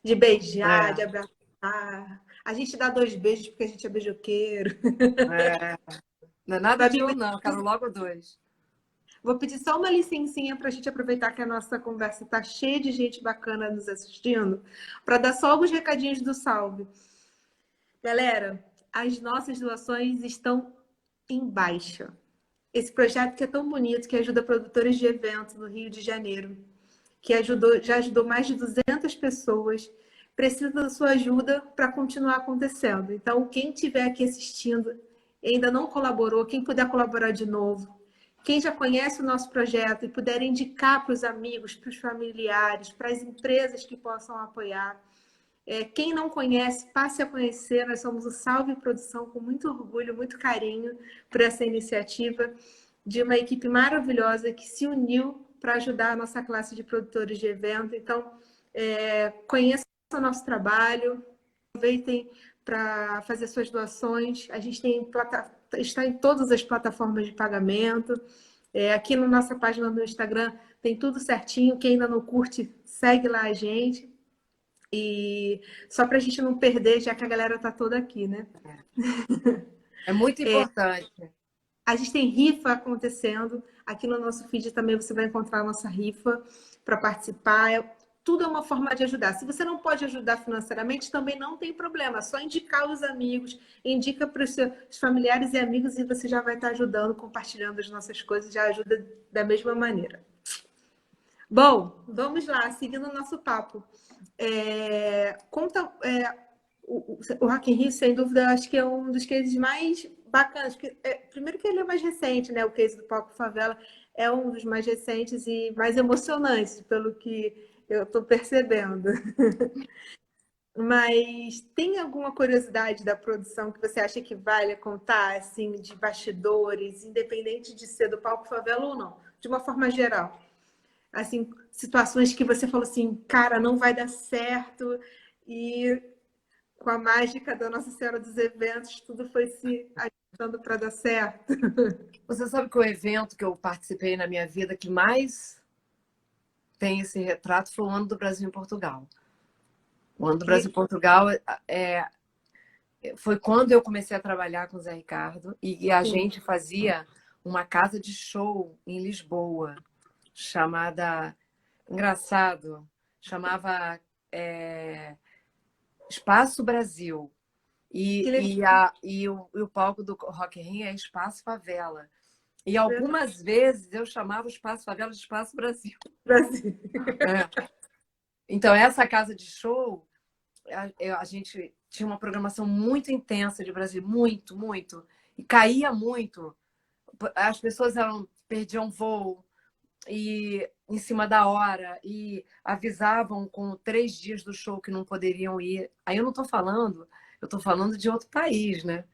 de beijar, de É. abraçar. A gente dá 2 beijos porque a gente é beijoqueiro. É, não é nada de Babi, um, não. Quero logo dois. vou pedir só uma licencinha para a gente aproveitar que a nossa conversa está cheia de gente bacana nos assistindo, para dar só alguns recadinhos do salve. Galera, as nossas doações estão em baixa. Esse projeto que é tão bonito, que ajuda produtores de eventos no Rio de Janeiro, que já ajudou mais de 200 pessoas, precisa da sua ajuda para continuar acontecendo. Então, quem estiver aqui assistindo e ainda não colaborou, quem puder colaborar de novo, quem já conhece o nosso projeto e puder indicar para os amigos, para os familiares, para as empresas que possam apoiar. Quem não conhece, passe a conhecer. Nós somos o Salve Produção, com muito orgulho, muito carinho por essa iniciativa de uma equipe maravilhosa que se uniu para ajudar a nossa classe de produtores de evento. Então, conheçam o nosso trabalho, aproveitem para fazer suas doações. A gente está em todas as plataformas de pagamento. Aqui na nossa página no Instagram tem tudo certinho. Quem ainda não curte, segue lá a gente. E só para a gente não perder, já que a galera está toda aqui, né? É muito importante. A gente tem rifa acontecendo. Aqui no nosso feed também você vai encontrar a nossa rifa para participar. Tudo é uma forma de ajudar. Se você não pode ajudar financeiramente, também não tem problema. É só indicar os amigos, indica para os seus familiares e amigos e você já vai estar ajudando, compartilhando as nossas coisas, já ajuda da mesma maneira. Bom, vamos lá, seguindo o nosso papo. Conta, o Rock in Rio, sem dúvida, acho que é um dos cases mais bacanas. Primeiro que ele é mais recente, né? O case do Palco Favela é um dos mais recentes e mais emocionantes, pelo que eu estou percebendo. Mas tem alguma curiosidade da produção que você acha que vale contar, assim, de bastidores, independente de ser do Palco Favela ou não, de uma forma geral? Assim, situações que você falou assim, cara, não vai dar certo, e com a mágica da Nossa Senhora dos Eventos, tudo foi se ajustando para dar certo. Você sabe que o evento que eu participei na minha vida que mais tem esse retrato foi o Ano do Brasil em Portugal. O Ano do Brasil em Portugal foi quando eu comecei a trabalhar com o Zé Ricardo e a gente fazia uma casa de show em Lisboa, chamada... Engraçado, chamava Espaço Brasil. E o palco do Rock in Rio é Espaço Favela. E algumas vezes eu chamava o Espaço Favela de Espaço Brasil. Brasil. Então, essa casa de show, a gente tinha uma programação muito intensa de Brasil, muito, muito. E caía muito. As pessoas perdiam voo e em cima da hora e avisavam com 3 dias do show que não poderiam ir. Aí eu estou falando de outro país, né?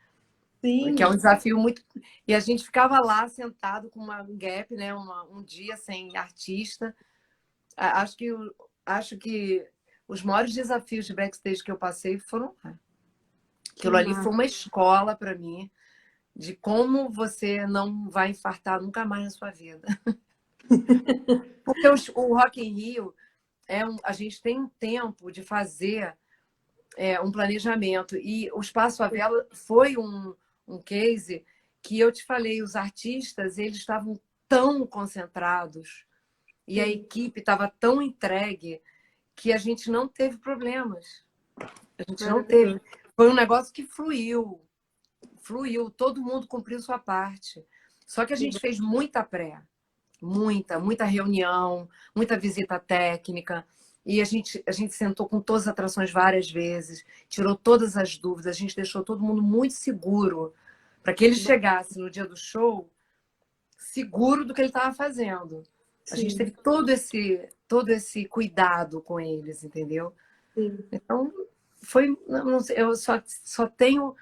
Sim. Que é um desafio muito. E a gente ficava lá sentado com um gap, né? Um dia sem artista. Acho que os maiores desafios de backstage que eu passei foram lá. Aquilo ali foi uma escola para mim de como você não vai infartar nunca mais na sua vida. Porque o Rock in Rio, a gente tem um tempo de fazer um planejamento. E o Espaço Favela foi um case que eu te falei, os artistas eles estavam tão concentrados e a equipe estava tão entregue que a gente não teve problemas. A gente não teve. Foi um negócio que fluiu, todo mundo cumpriu sua parte. Só que a gente fez muita pré. Muita reunião, muita visita técnica. E a gente sentou com todas as atrações várias vezes, tirou todas as dúvidas, a gente deixou todo mundo muito seguro para que ele chegasse no dia do show seguro do que ele estava fazendo. A gente teve todo esse cuidado com eles, entendeu? Sim. Então, não sei, eu só tenho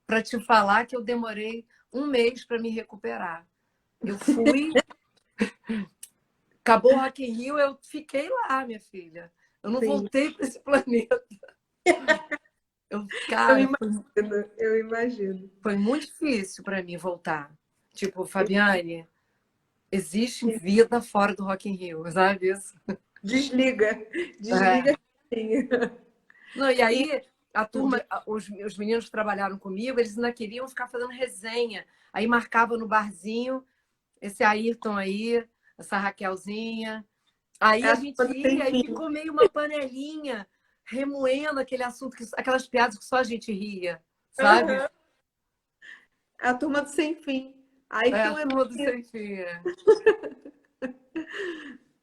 para te falar que eu demorei 1 mês para me recuperar. Eu fui... Acabou o Rock in Rio, eu fiquei lá, minha filha. Eu não voltei para esse planeta. Eu imagino. Foi muito difícil para mim voltar. Tipo, Fabiane, existe vida fora do Rock in Rio, sabe isso? Desliga. Sim. Não, e aí A turma, os meninos que trabalharam comigo, eles ainda queriam ficar fazendo resenha. Aí marcava no barzinho, esse Ayrton aí, essa Raquelzinha. Aí É a a gente turma do sem ia e fim. ficou meio uma panelinha, remoendo aquele assunto, aquelas piadas que só a gente ria, sabe? Aham. É a turma do sem fim. Aí É tem a um turma do sem fim. É.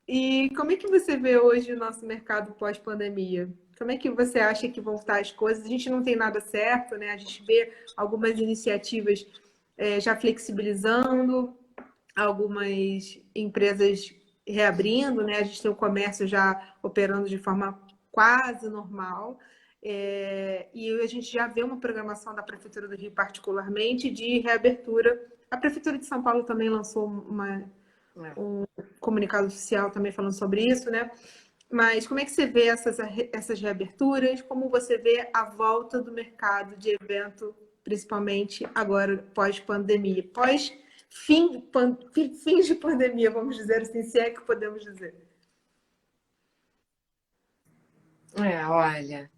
E como é que você vê hoje o nosso mercado pós-pandemia? Como é que você acha que vão estar as coisas? A gente não tem nada certo, né? A gente vê algumas iniciativas já flexibilizando, algumas empresas reabrindo, né? A gente tem o comércio já operando de forma quase normal. E a gente já vê uma programação da Prefeitura do Rio, particularmente, de reabertura. A Prefeitura de São Paulo também lançou É. um comunicado oficial também falando sobre isso, né? Mas como é que você vê essas reaberturas? Como você vê a volta do mercado de evento, principalmente agora pós-pandemia? Fim de pandemia, vamos dizer assim, se é que podemos dizer. Olha,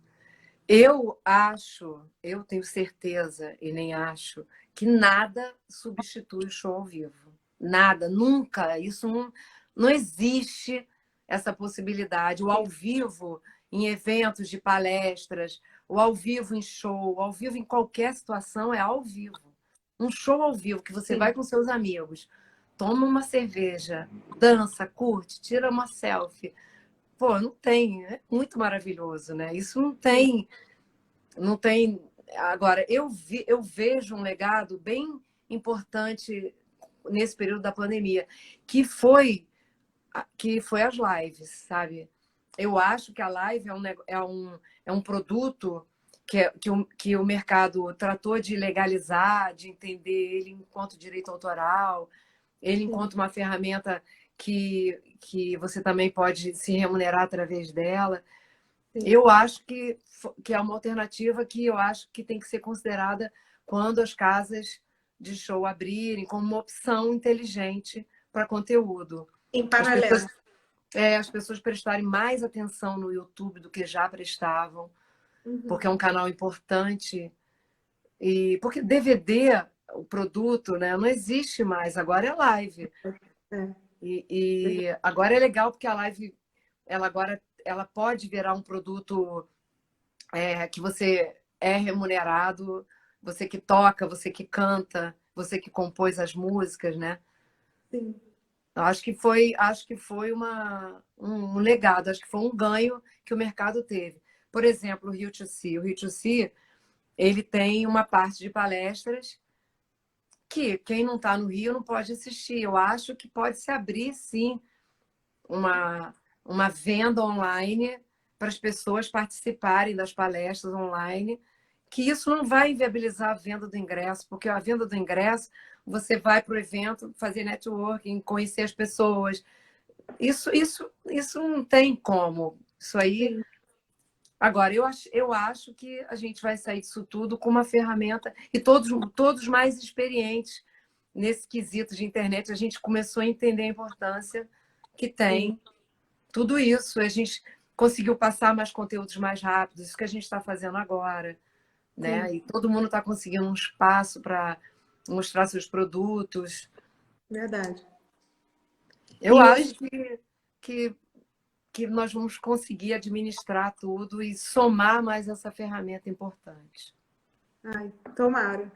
eu tenho certeza e nem acho que nada substitui o show ao vivo. Nada, nunca. Isso não existe essa possibilidade. O ao vivo em eventos de palestras, o ao vivo em show, o ao vivo em qualquer situação é ao vivo. Um show ao vivo que você vai Sim, com seus amigos, toma uma cerveja, dança, curte, tira uma selfie. Pô, não tem, é muito maravilhoso, né? Isso sim. não tem. Agora, eu vejo um legado bem importante nesse período da pandemia, que foi as lives, sabe? Eu acho que a live é um produto que o mercado tratou de legalizar, de entender ele enquanto direito autoral, ele Sim, enquanto uma ferramenta que você também pode se remunerar através dela. sim. Eu acho que é uma alternativa que eu acho que tem que ser considerada quando as casas de show abrirem como uma opção inteligente para conteúdo. Em As paralelo. pessoas, as pessoas prestarem mais atenção no YouTube do que já prestavam, porque Uhum. é um canal importante. E porque DVD, o produto, né, não existe mais, agora é live. É, E agora é legal porque a live ela pode virar um produto que você é remunerado, você que toca, você que canta, você que compôs as músicas, né? sim. Eu acho que foi um legado, acho que foi um ganho que o mercado teve. Por exemplo, o Rio to See, ele tem uma parte de palestras que quem não está no Rio não pode assistir. Eu acho que pode se abrir, sim, uma, uma venda online para as pessoas participarem das palestras online, que isso não vai inviabilizar a venda do ingresso, porque a venda do ingresso, você vai para o evento fazer networking, conhecer as pessoas. Isso não tem como. Isso aí. Sim. Agora, eu acho que a gente vai sair disso tudo com uma ferramenta, e todos mais experientes nesse quesito de internet, a gente começou a entender a importância que Sim. tem tudo isso. A gente conseguiu passar mais conteúdos mais rápidos, isso que a gente está fazendo agora, Sim. né? E todo mundo está conseguindo um espaço para mostrar seus produtos. Verdade. Eu E acho hoje, que, que nós vamos conseguir administrar tudo e somar mais essa ferramenta importante. ai, tomara.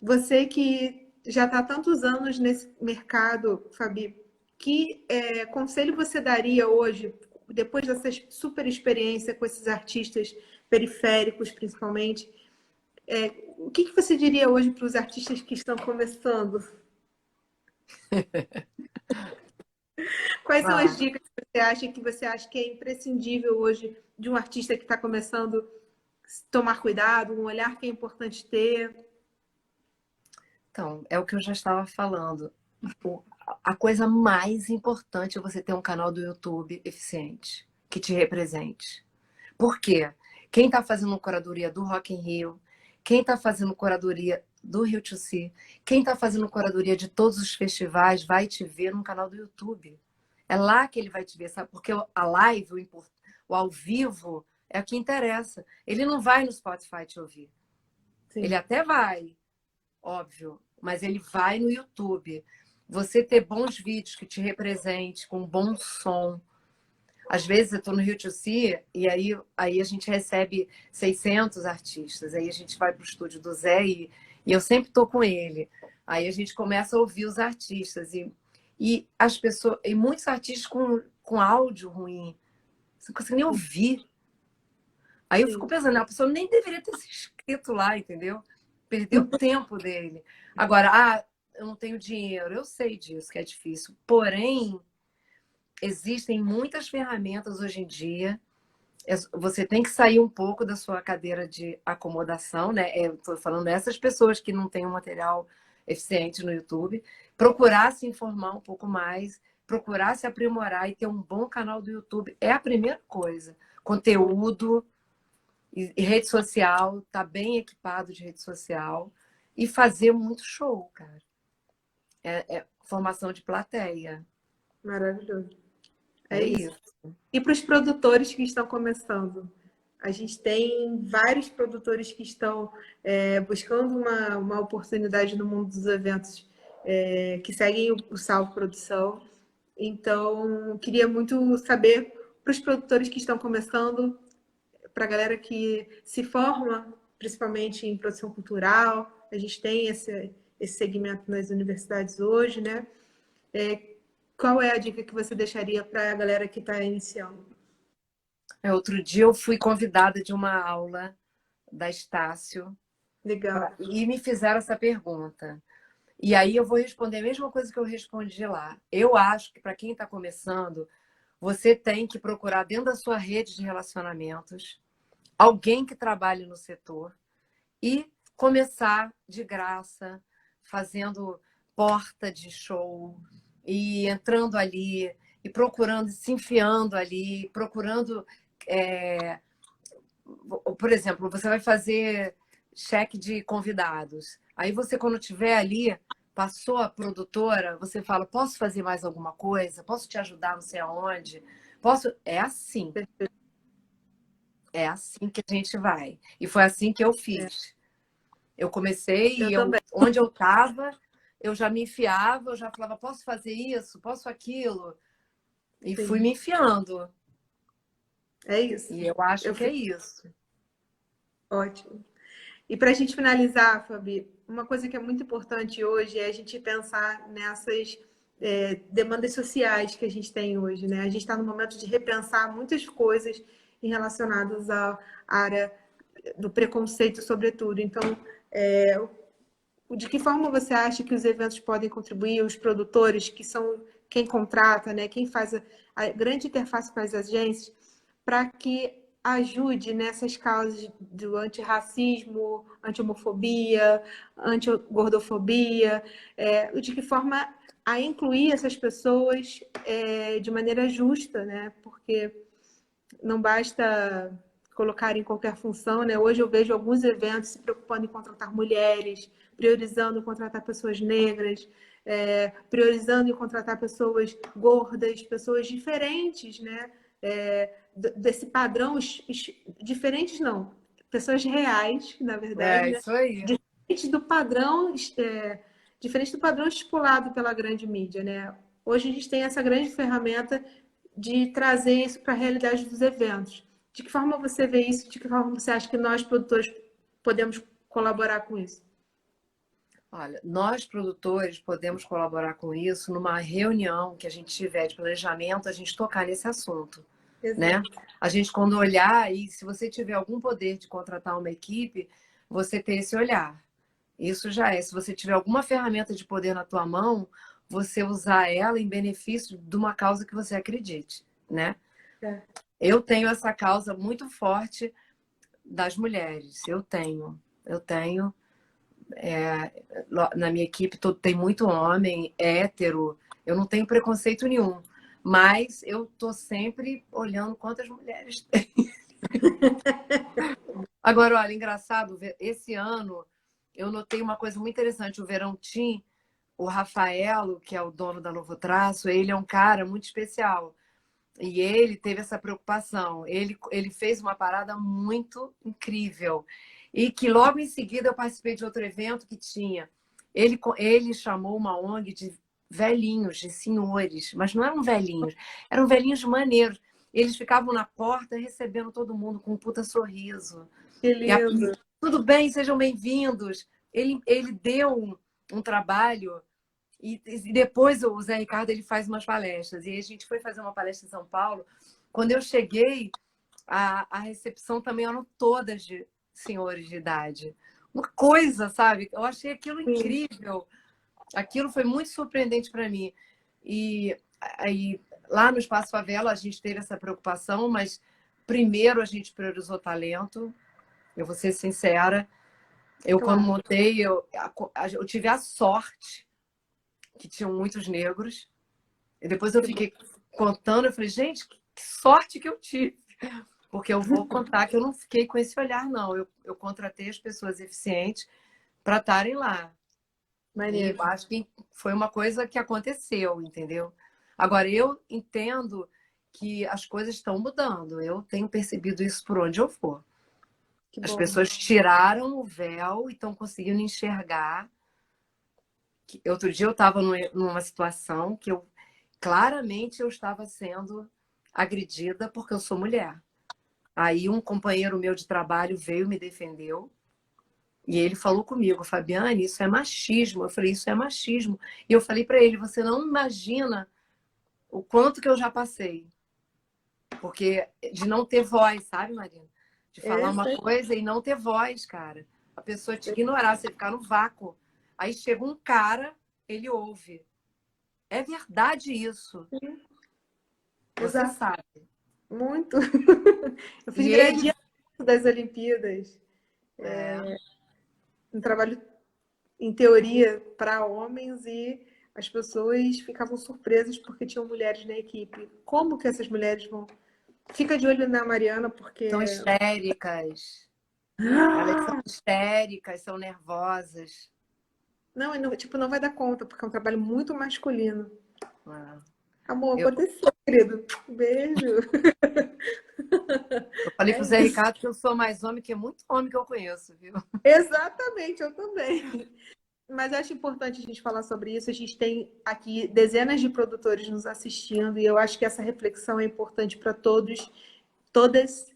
Você que já está há tantos anos nesse mercado, Fabi, que conselho você daria hoje, depois dessa super experiência com esses artistas periféricos, principalmente? O que você diria hoje para os artistas que estão começando? Quais são as Ah, dicas que você acha que é imprescindível hoje de um artista que está começando tomar cuidado, um olhar que é importante ter? então, é o que eu já estava falando. O- a coisa mais importante é você ter um canal do YouTube eficiente, que te represente. Por quê? Quem está fazendo curadoria do Rock in Rio, quem está fazendo curadoria do Rio to See, quem está fazendo curadoria de todos os festivais, vai te ver no canal do YouTube. É lá que ele vai te ver, sabe? Porque a live, o ao vivo, é o que interessa. Ele não vai no Spotify te ouvir. Ele Sim. até vai, óbvio, mas ele vai no YouTube. Você ter bons vídeos que te representem, com bom som. Às vezes eu estou no Rio to See e aí a gente recebe 600 artistas. Aí a gente vai para o estúdio do Zé e eu sempre estou com ele. Aí a gente começa a ouvir os artistas. E as pessoas, e muitos artistas com áudio ruim. Você não consegue nem ouvir. Aí eu fico Sim. pensando, a pessoa nem deveria ter se inscrito lá, entendeu? Perdeu o tempo dele. Agora, eu não tenho dinheiro. Eu sei disso, que é difícil. Porém, existem muitas ferramentas hoje em dia. Você tem que sair um pouco da sua cadeira de acomodação, né? Eu estou falando dessas pessoas que não têm um material eficiente no YouTube. Procurar se informar um pouco mais, procurar se aprimorar e ter um bom canal do YouTube é a primeira coisa. Conteúdo e rede social, tá bem equipado de rede social e fazer muito show, cara. É formação de plateia. Maravilhoso. É É isso. isso. E para os produtores que estão começando? A gente tem vários produtores que estão buscando uma oportunidade no mundo dos eventos, que seguem o Salvo Produção. Então, queria muito saber para os produtores que estão começando, para a galera que se forma, principalmente em produção cultural, a gente tem esse segmento nas universidades hoje, né? Qual é a dica que você deixaria para a galera que está iniciando? Outro dia eu fui convidada de uma aula da Estácio Legal. e me fizeram essa pergunta. E aí eu vou responder a mesma coisa que eu respondi lá. Eu acho que para quem está começando, você tem que procurar dentro da sua rede de relacionamentos alguém que trabalhe no setor e começar de graça, fazendo porta de show e entrando ali e procurando, se enfiando ali, procurando. Por exemplo, você vai fazer cheque de convidados. Aí você, quando estiver ali, passou a produtora, você fala: posso fazer mais alguma coisa? Posso te ajudar não sei aonde? Posso? É assim. É assim que a gente vai. E foi assim que eu fiz. Eu comecei Eu e também. onde eu estava, eu já me enfiava, eu já falava: posso fazer isso? Posso aquilo? E fui Sim, me enfiando. é isso. E eu acho Eu que é fiz. isso. Ótimo. E para a gente finalizar, Fabi, uma coisa que é muito importante hoje é a gente pensar nessas demandas sociais que a gente tem hoje, né? A gente está no momento de repensar muitas coisas relacionadas à área do preconceito, sobretudo. Então, de que forma você acha que os eventos podem contribuir, os produtores, que são quem contrata, né? Quem faz a grande interface para as agências, para que ajude nessas causas do antirracismo, anti-homofobia, anti-gordofobia, de que forma a incluir essas pessoas de maneira justa, né? Porque não basta colocar em qualquer função, né? Hoje eu vejo alguns eventos se preocupando em contratar mulheres, priorizando contratar pessoas negras, priorizando em contratar pessoas gordas, pessoas diferentes, né? Desse padrão, diferentes não, pessoas reais, na verdade, É né? isso aí. Diferente do padrão, diferente do padrão estipulado pela grande mídia, né? Hoje a gente tem essa grande ferramenta de trazer isso para a realidade dos eventos. De que forma você vê isso? De que forma você acha que nós, produtores, podemos colaborar com isso? Olha, nós produtores podemos colaborar com isso numa reunião que a gente tiver de planejamento, a gente tocar nesse assunto, né? Exato. A gente quando olhar e se você tiver algum poder de contratar uma equipe, você ter esse olhar. Isso já é. Se você tiver alguma ferramenta de poder na tua mão, você usar ela em benefício de uma causa que você acredite, né? É. Eu tenho essa causa muito forte das mulheres. Eu tenho. Na minha equipe tem muito homem, hétero. Eu não tenho preconceito nenhum. Mas eu tô sempre olhando quantas mulheres tem. Agora, olha, engraçado, esse ano eu notei uma coisa muito interessante. O Verão Team, o Rafaelo, que é o dono da Novo Traço, ele é um cara muito especial. E ele teve essa preocupação. Ele fez uma parada muito incrível. E que logo em seguida eu participei de outro evento que tinha. Ele chamou uma ONG de velhinhos, de senhores, mas não eram velhinhos maneiros. Eles ficavam na porta recebendo todo mundo com um puta sorriso. Que E a- lindo. Tudo bem, sejam bem-vindos. Ele deu um trabalho e depois o Zé Ricardo ele faz umas palestras. E a gente foi fazer uma palestra em São Paulo. Quando eu cheguei, a recepção também eram todas de senhores de idade. Uma coisa, sabe? Eu achei aquilo Sim. incrível. Aquilo foi muito surpreendente para mim. E aí, lá no Espaço Favela, a gente teve essa preocupação, mas primeiro a gente priorizou talento. Eu vou ser sincera. Quando Claro. montei, eu tive a sorte que tinham muitos negros. E depois eu Que bom. fiquei contando, eu falei, gente, que sorte que eu tive. Porque eu vou contar que eu não fiquei com esse olhar, não. Eu contratei as pessoas eficientes para estarem lá. E eu Maneiro. acho que foi uma coisa que aconteceu, entendeu? Agora, eu entendo que as coisas estão mudando. Eu tenho percebido isso por onde eu for. Que As bom. pessoas tiraram o véu e estão conseguindo enxergar. Outro dia eu estava numa situação que claramente eu estava sendo agredida porque eu sou mulher. Aí um companheiro meu de trabalho veio, me defendeu, e ele falou comigo, Fabiane, isso é machismo. Eu falei, isso é machismo. E eu falei para ele, você não imagina o quanto que eu já passei. Porque de não ter voz, sabe, Marina? De falar É, uma sei. coisa e não ter voz, cara. A pessoa te ignorar, você ficar no vácuo. Aí chega um cara, ele ouve. É verdade isso. Você Exato. sabe. Muito. Eu fiz E ele. graduação das Olimpíadas, É, um trabalho em teoria para homens e as pessoas ficavam surpresas porque tinham mulheres na equipe. Como que essas mulheres vão? Fica de olho na Mariana porque são histéricas. Elas são histéricas, são nervosas. não, tipo, não vai dar conta, porque é um trabalho muito masculino. É. Amor, Eu, aconteceu, querido. Beijo. eu falei É pro Zé isso. Ricardo que eu sou mais homem que muito homem que eu conheço, viu? Exatamente, eu também. Mas eu acho importante a gente falar sobre isso. A gente tem aqui dezenas de produtores nos assistindo e eu acho que essa reflexão é importante para todos, todas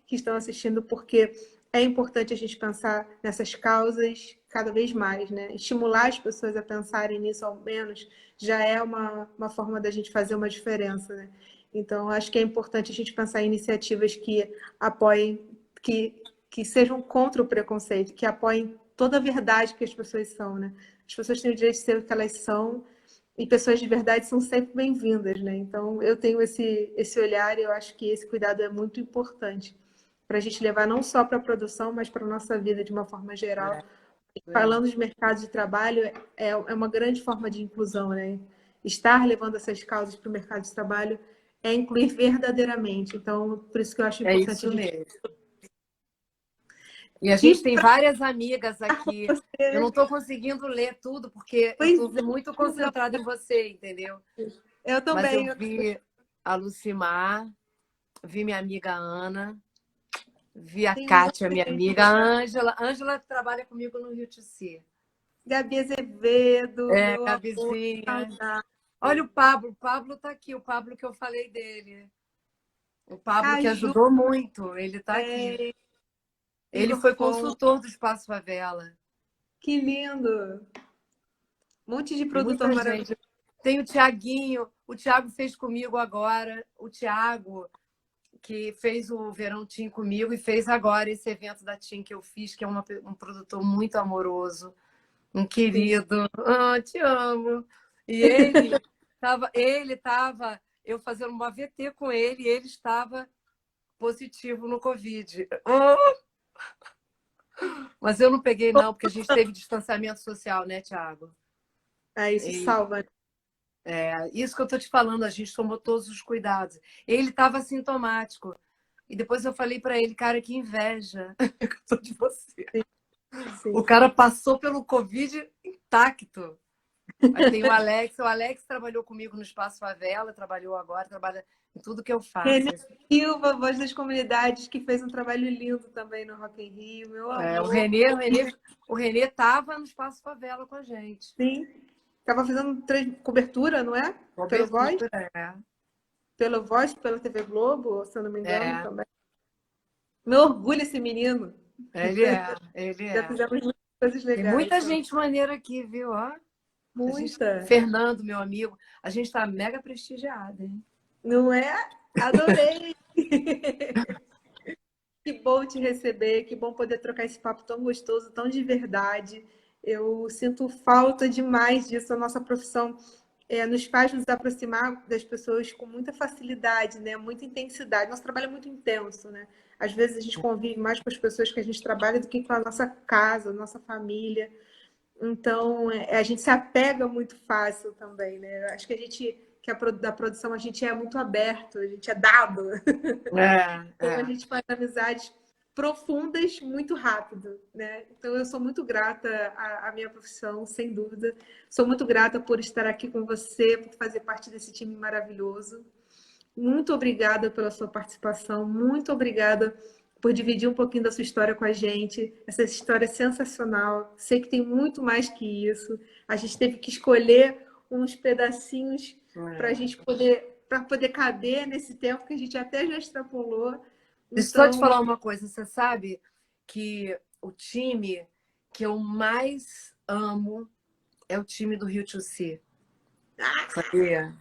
que estão assistindo, porque é importante a gente pensar nessas causas cada vez mais, né? Estimular as pessoas a pensarem nisso, ao menos, já é uma forma da gente fazer uma diferença, né? Então, acho que é importante a gente pensar em iniciativas que apoiem, que sejam contra o preconceito, que apoiem toda a verdade que as pessoas são, né? As pessoas têm o direito de ser o que elas são e pessoas de verdade são sempre bem-vindas, né? Então, eu tenho esse olhar e eu acho que esse cuidado é muito importante para a gente levar não só para a produção, mas para a nossa vida de uma forma geral. É. Falando de mercado de trabalho, é uma grande forma de inclusão, né? Estar levando essas causas para o mercado de trabalho é incluir verdadeiramente. Então, por isso que eu acho É importante a isso gente. mesmo. E a E gente tem várias amigas aqui. Eu não você, estou conseguindo ler tudo porque eu pois estou muito concentrada em você, entendeu? é, eu Mas eu também. vi a Lucimar, vi minha amiga Ana, vi a Tem um monte Kátia, de minha gente. amiga, a Ângela. Ângela trabalha comigo no Rio TC. Gabi Azevedo, É, meu a amor, vizinha. saudade. Olha o Pablo tá aqui, o Pablo que eu falei dele. O Pablo que Caju, ajudou muito, ele tá aqui. Ele Igor foi Fon, consultor do Espaço Favela. que lindo. Um monte de produtor Muita maravilhoso. gente. Tem o Tiaguinho, o Tiago fez comigo agora. O Tiago, que fez o Verão Team comigo e fez agora esse evento da Team que eu fiz, que é um produtor muito amoroso, um Sim. querido. Ah, te amo. E ele estava, eu fazendo uma VT com ele, e ele estava positivo no Covid. Oh! Mas eu não peguei, não, porque a gente teve distanciamento social, né, Tiago? É, isso salva, né? Isso que eu estou te falando, a gente tomou todos os cuidados. Ele estava sintomático. E depois eu falei para ele, cara, que inveja que eu tô de você. Sim, O sim. cara passou pelo Covid intacto. Aí tem o Alex trabalhou comigo no Espaço Favela, trabalhou agora, trabalha em tudo que eu faço. Renê Silva, Voz das Comunidades, que fez um trabalho lindo também no Rock in Rio, meu É, amor. o Renê estava no Espaço Favela com a gente. Sim, estava fazendo cobertura, não é? Pelo Voz, Cobertura, é. pela TV Globo, se eu não me engano, É, também. Meu orgulho esse menino. ele Já é. fizemos muitas coisas Tem legais. muita gente maneira aqui, viu? Ó, Muita. Fernando, meu amigo, a gente está mega prestigiada, hein? Não é? Adorei! Que bom te receber, que bom poder trocar esse papo tão gostoso, tão de verdade. Eu sinto falta demais disso. A nossa profissão nos faz nos aproximar das pessoas com muita facilidade, né? Muita intensidade. Nosso trabalho é muito intenso, né? Às vezes a gente convive mais com as pessoas que a gente trabalha do que com a nossa casa, a nossa família. Então, a gente se apega muito fácil também, né? Acho que a gente, da produção, a gente é muito aberto, a gente é dado. Então, a É. gente faz amizades profundas muito rápido, né? Então, eu sou muito grata à minha profissão, sem dúvida. Sou muito grata por estar aqui com você, por fazer parte desse time maravilhoso. Muito obrigada pela sua participação, muito obrigada por dividir um pouquinho da sua história com a gente. Essa história é sensacional. Sei que tem muito mais que isso. A gente teve que escolher uns pedacinhos para a gente poder caber nesse tempo que a gente até já extrapolou. Deixa eu só te Então, falar uma coisa. Você sabe que o time que eu mais amo é o time do Rio to See. Sabia?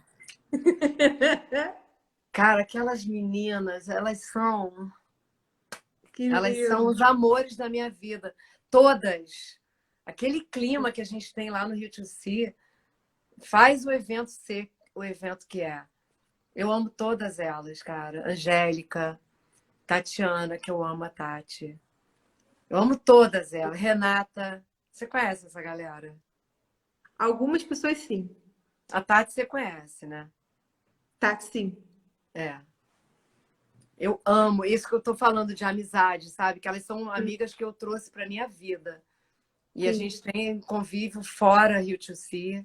Cara, aquelas meninas, que elas são lindo. os amores da minha vida. Todas. Aquele clima que a gente tem lá no Rio to See faz o evento ser o evento que é. Eu amo todas elas, cara. Angélica, Tatiana, que eu amo a Tati. Eu amo todas elas. Renata. Você conhece essa galera? Algumas pessoas sim. A Tati você conhece, né? Tá, sim. É. Eu amo isso que eu tô falando de amizade, sabe? Que elas são amigas que eu trouxe para minha vida. E a Sim. gente tem convívio fora Rio to See.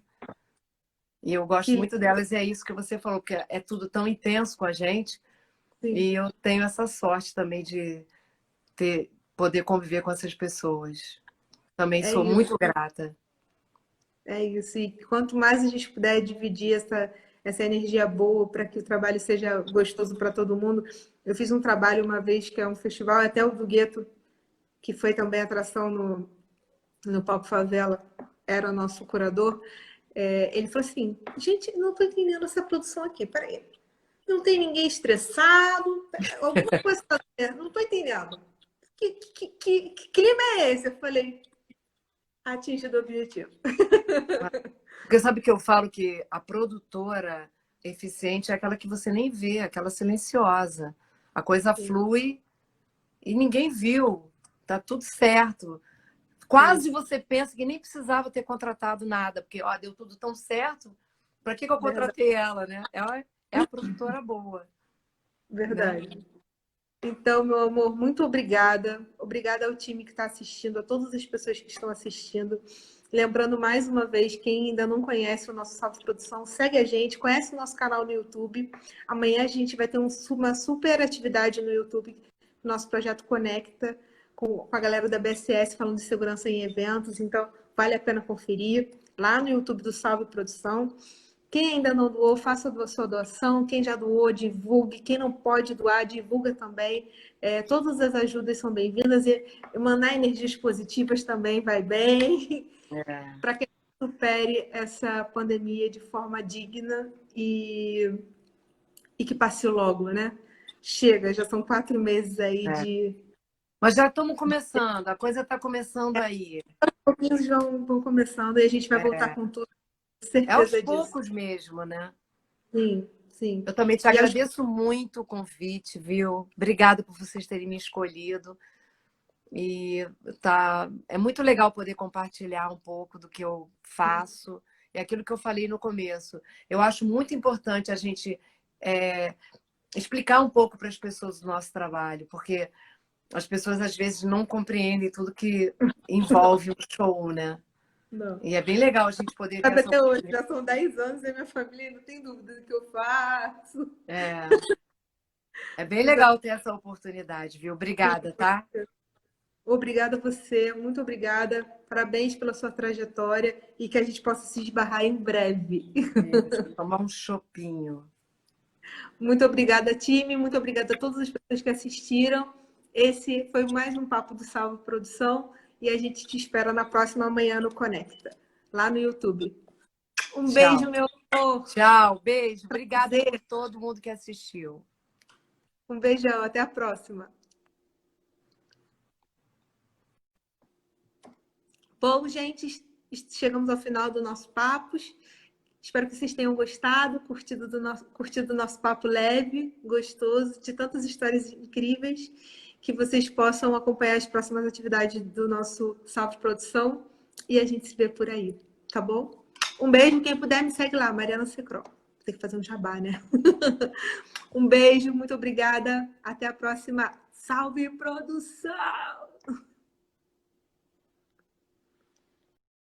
E eu gosto Que muito delas. E é isso que você falou, que é tudo tão intenso com a gente. sim. E eu tenho essa sorte também de poder conviver com essas pessoas. Também É sou isso. muito grata. É isso. E quanto mais a gente puder dividir essa energia boa para que o trabalho seja gostoso para todo mundo. Eu fiz um trabalho uma vez que é um festival, até o do Gueto, que foi também atração no Palco Favela, era o nosso curador. Ele falou assim: gente, não estou entendendo essa produção aqui, peraí. Não tem ninguém estressado, alguma coisa tá certa, não estou entendendo. Que clima é esse? Eu falei: atingido o objetivo. Porque sabe que eu falo que a produtora eficiente é aquela que você nem vê, aquela silenciosa. A coisa Sim, flui e ninguém viu. Tá tudo certo. sim, Quase você pensa que nem precisava ter contratado nada, porque ó, deu tudo tão certo. Para que eu verdade. contratei ela, né? Ela é a produtora boa, né? Verdade. Então, meu amor, muito obrigada. Obrigada ao time que está assistindo, a todas as pessoas que estão assistindo. Lembrando mais uma vez, quem ainda não conhece o nosso Salto Produção, segue a gente, conhece o nosso canal no YouTube. Amanhã a gente vai ter uma super atividade no YouTube, nosso projeto Conecta, com a galera da BSS falando de segurança em eventos. Então, vale a pena conferir lá no YouTube do Salve Produção. Quem ainda não doou, faça a sua doação. Quem já doou, divulgue. Quem não pode doar, divulga também. Todas as ajudas são bem-vindas. E emanar energias positivas também vai bem. É, Para que a gente supere essa pandemia de forma digna e que passe logo, né? Chega, já são 4 meses aí é. de. Mas já estamos começando, a coisa está começando aí. Pouquinhos vão começando e a gente vai voltar É, com tudo, é aos certeza disso. poucos mesmo, né? Sim, sim. Eu também te E aos agradeço muito o convite, viu? Obrigada por vocês terem me escolhido. E é muito legal poder compartilhar um pouco do que eu faço. É aquilo que eu falei no começo. Eu acho muito importante a gente explicar um pouco para as pessoas o nosso trabalho, porque as pessoas às vezes não compreendem tudo que envolve o show, né? Não. E é bem legal a gente poder ter Sabe, essa até hoje, oportunidade. já são 10 anos e minha família não tem dúvida do que eu faço. É, é bem legal ter essa oportunidade, viu? Obrigada, tá? Obrigada a você, muito obrigada. Parabéns pela sua trajetória e que a gente possa se esbarrar em breve. Isso, tomar um chopinho. Muito obrigada, time. Muito obrigada a todas as pessoas que assistiram. Esse foi mais um Papo do Salve Produção e a gente te espera na próxima manhã no Conecta, lá no YouTube. Um beijo, Tchau. meu amor. Tchau, beijo. Obrigada por Prazer. todo mundo que assistiu. Um beijão. Até a próxima. Bom, gente, chegamos ao final do nosso Papos. Espero que vocês tenham gostado, curtido o nosso papo leve, gostoso, de tantas histórias incríveis, que vocês possam acompanhar as próximas atividades do nosso Salve Produção e a gente se vê por aí, tá bom? Um beijo, quem puder me segue lá, Mariana Secrol. Tem que fazer um jabá, né? Um beijo, muito obrigada. Até a próxima. Salve Produção!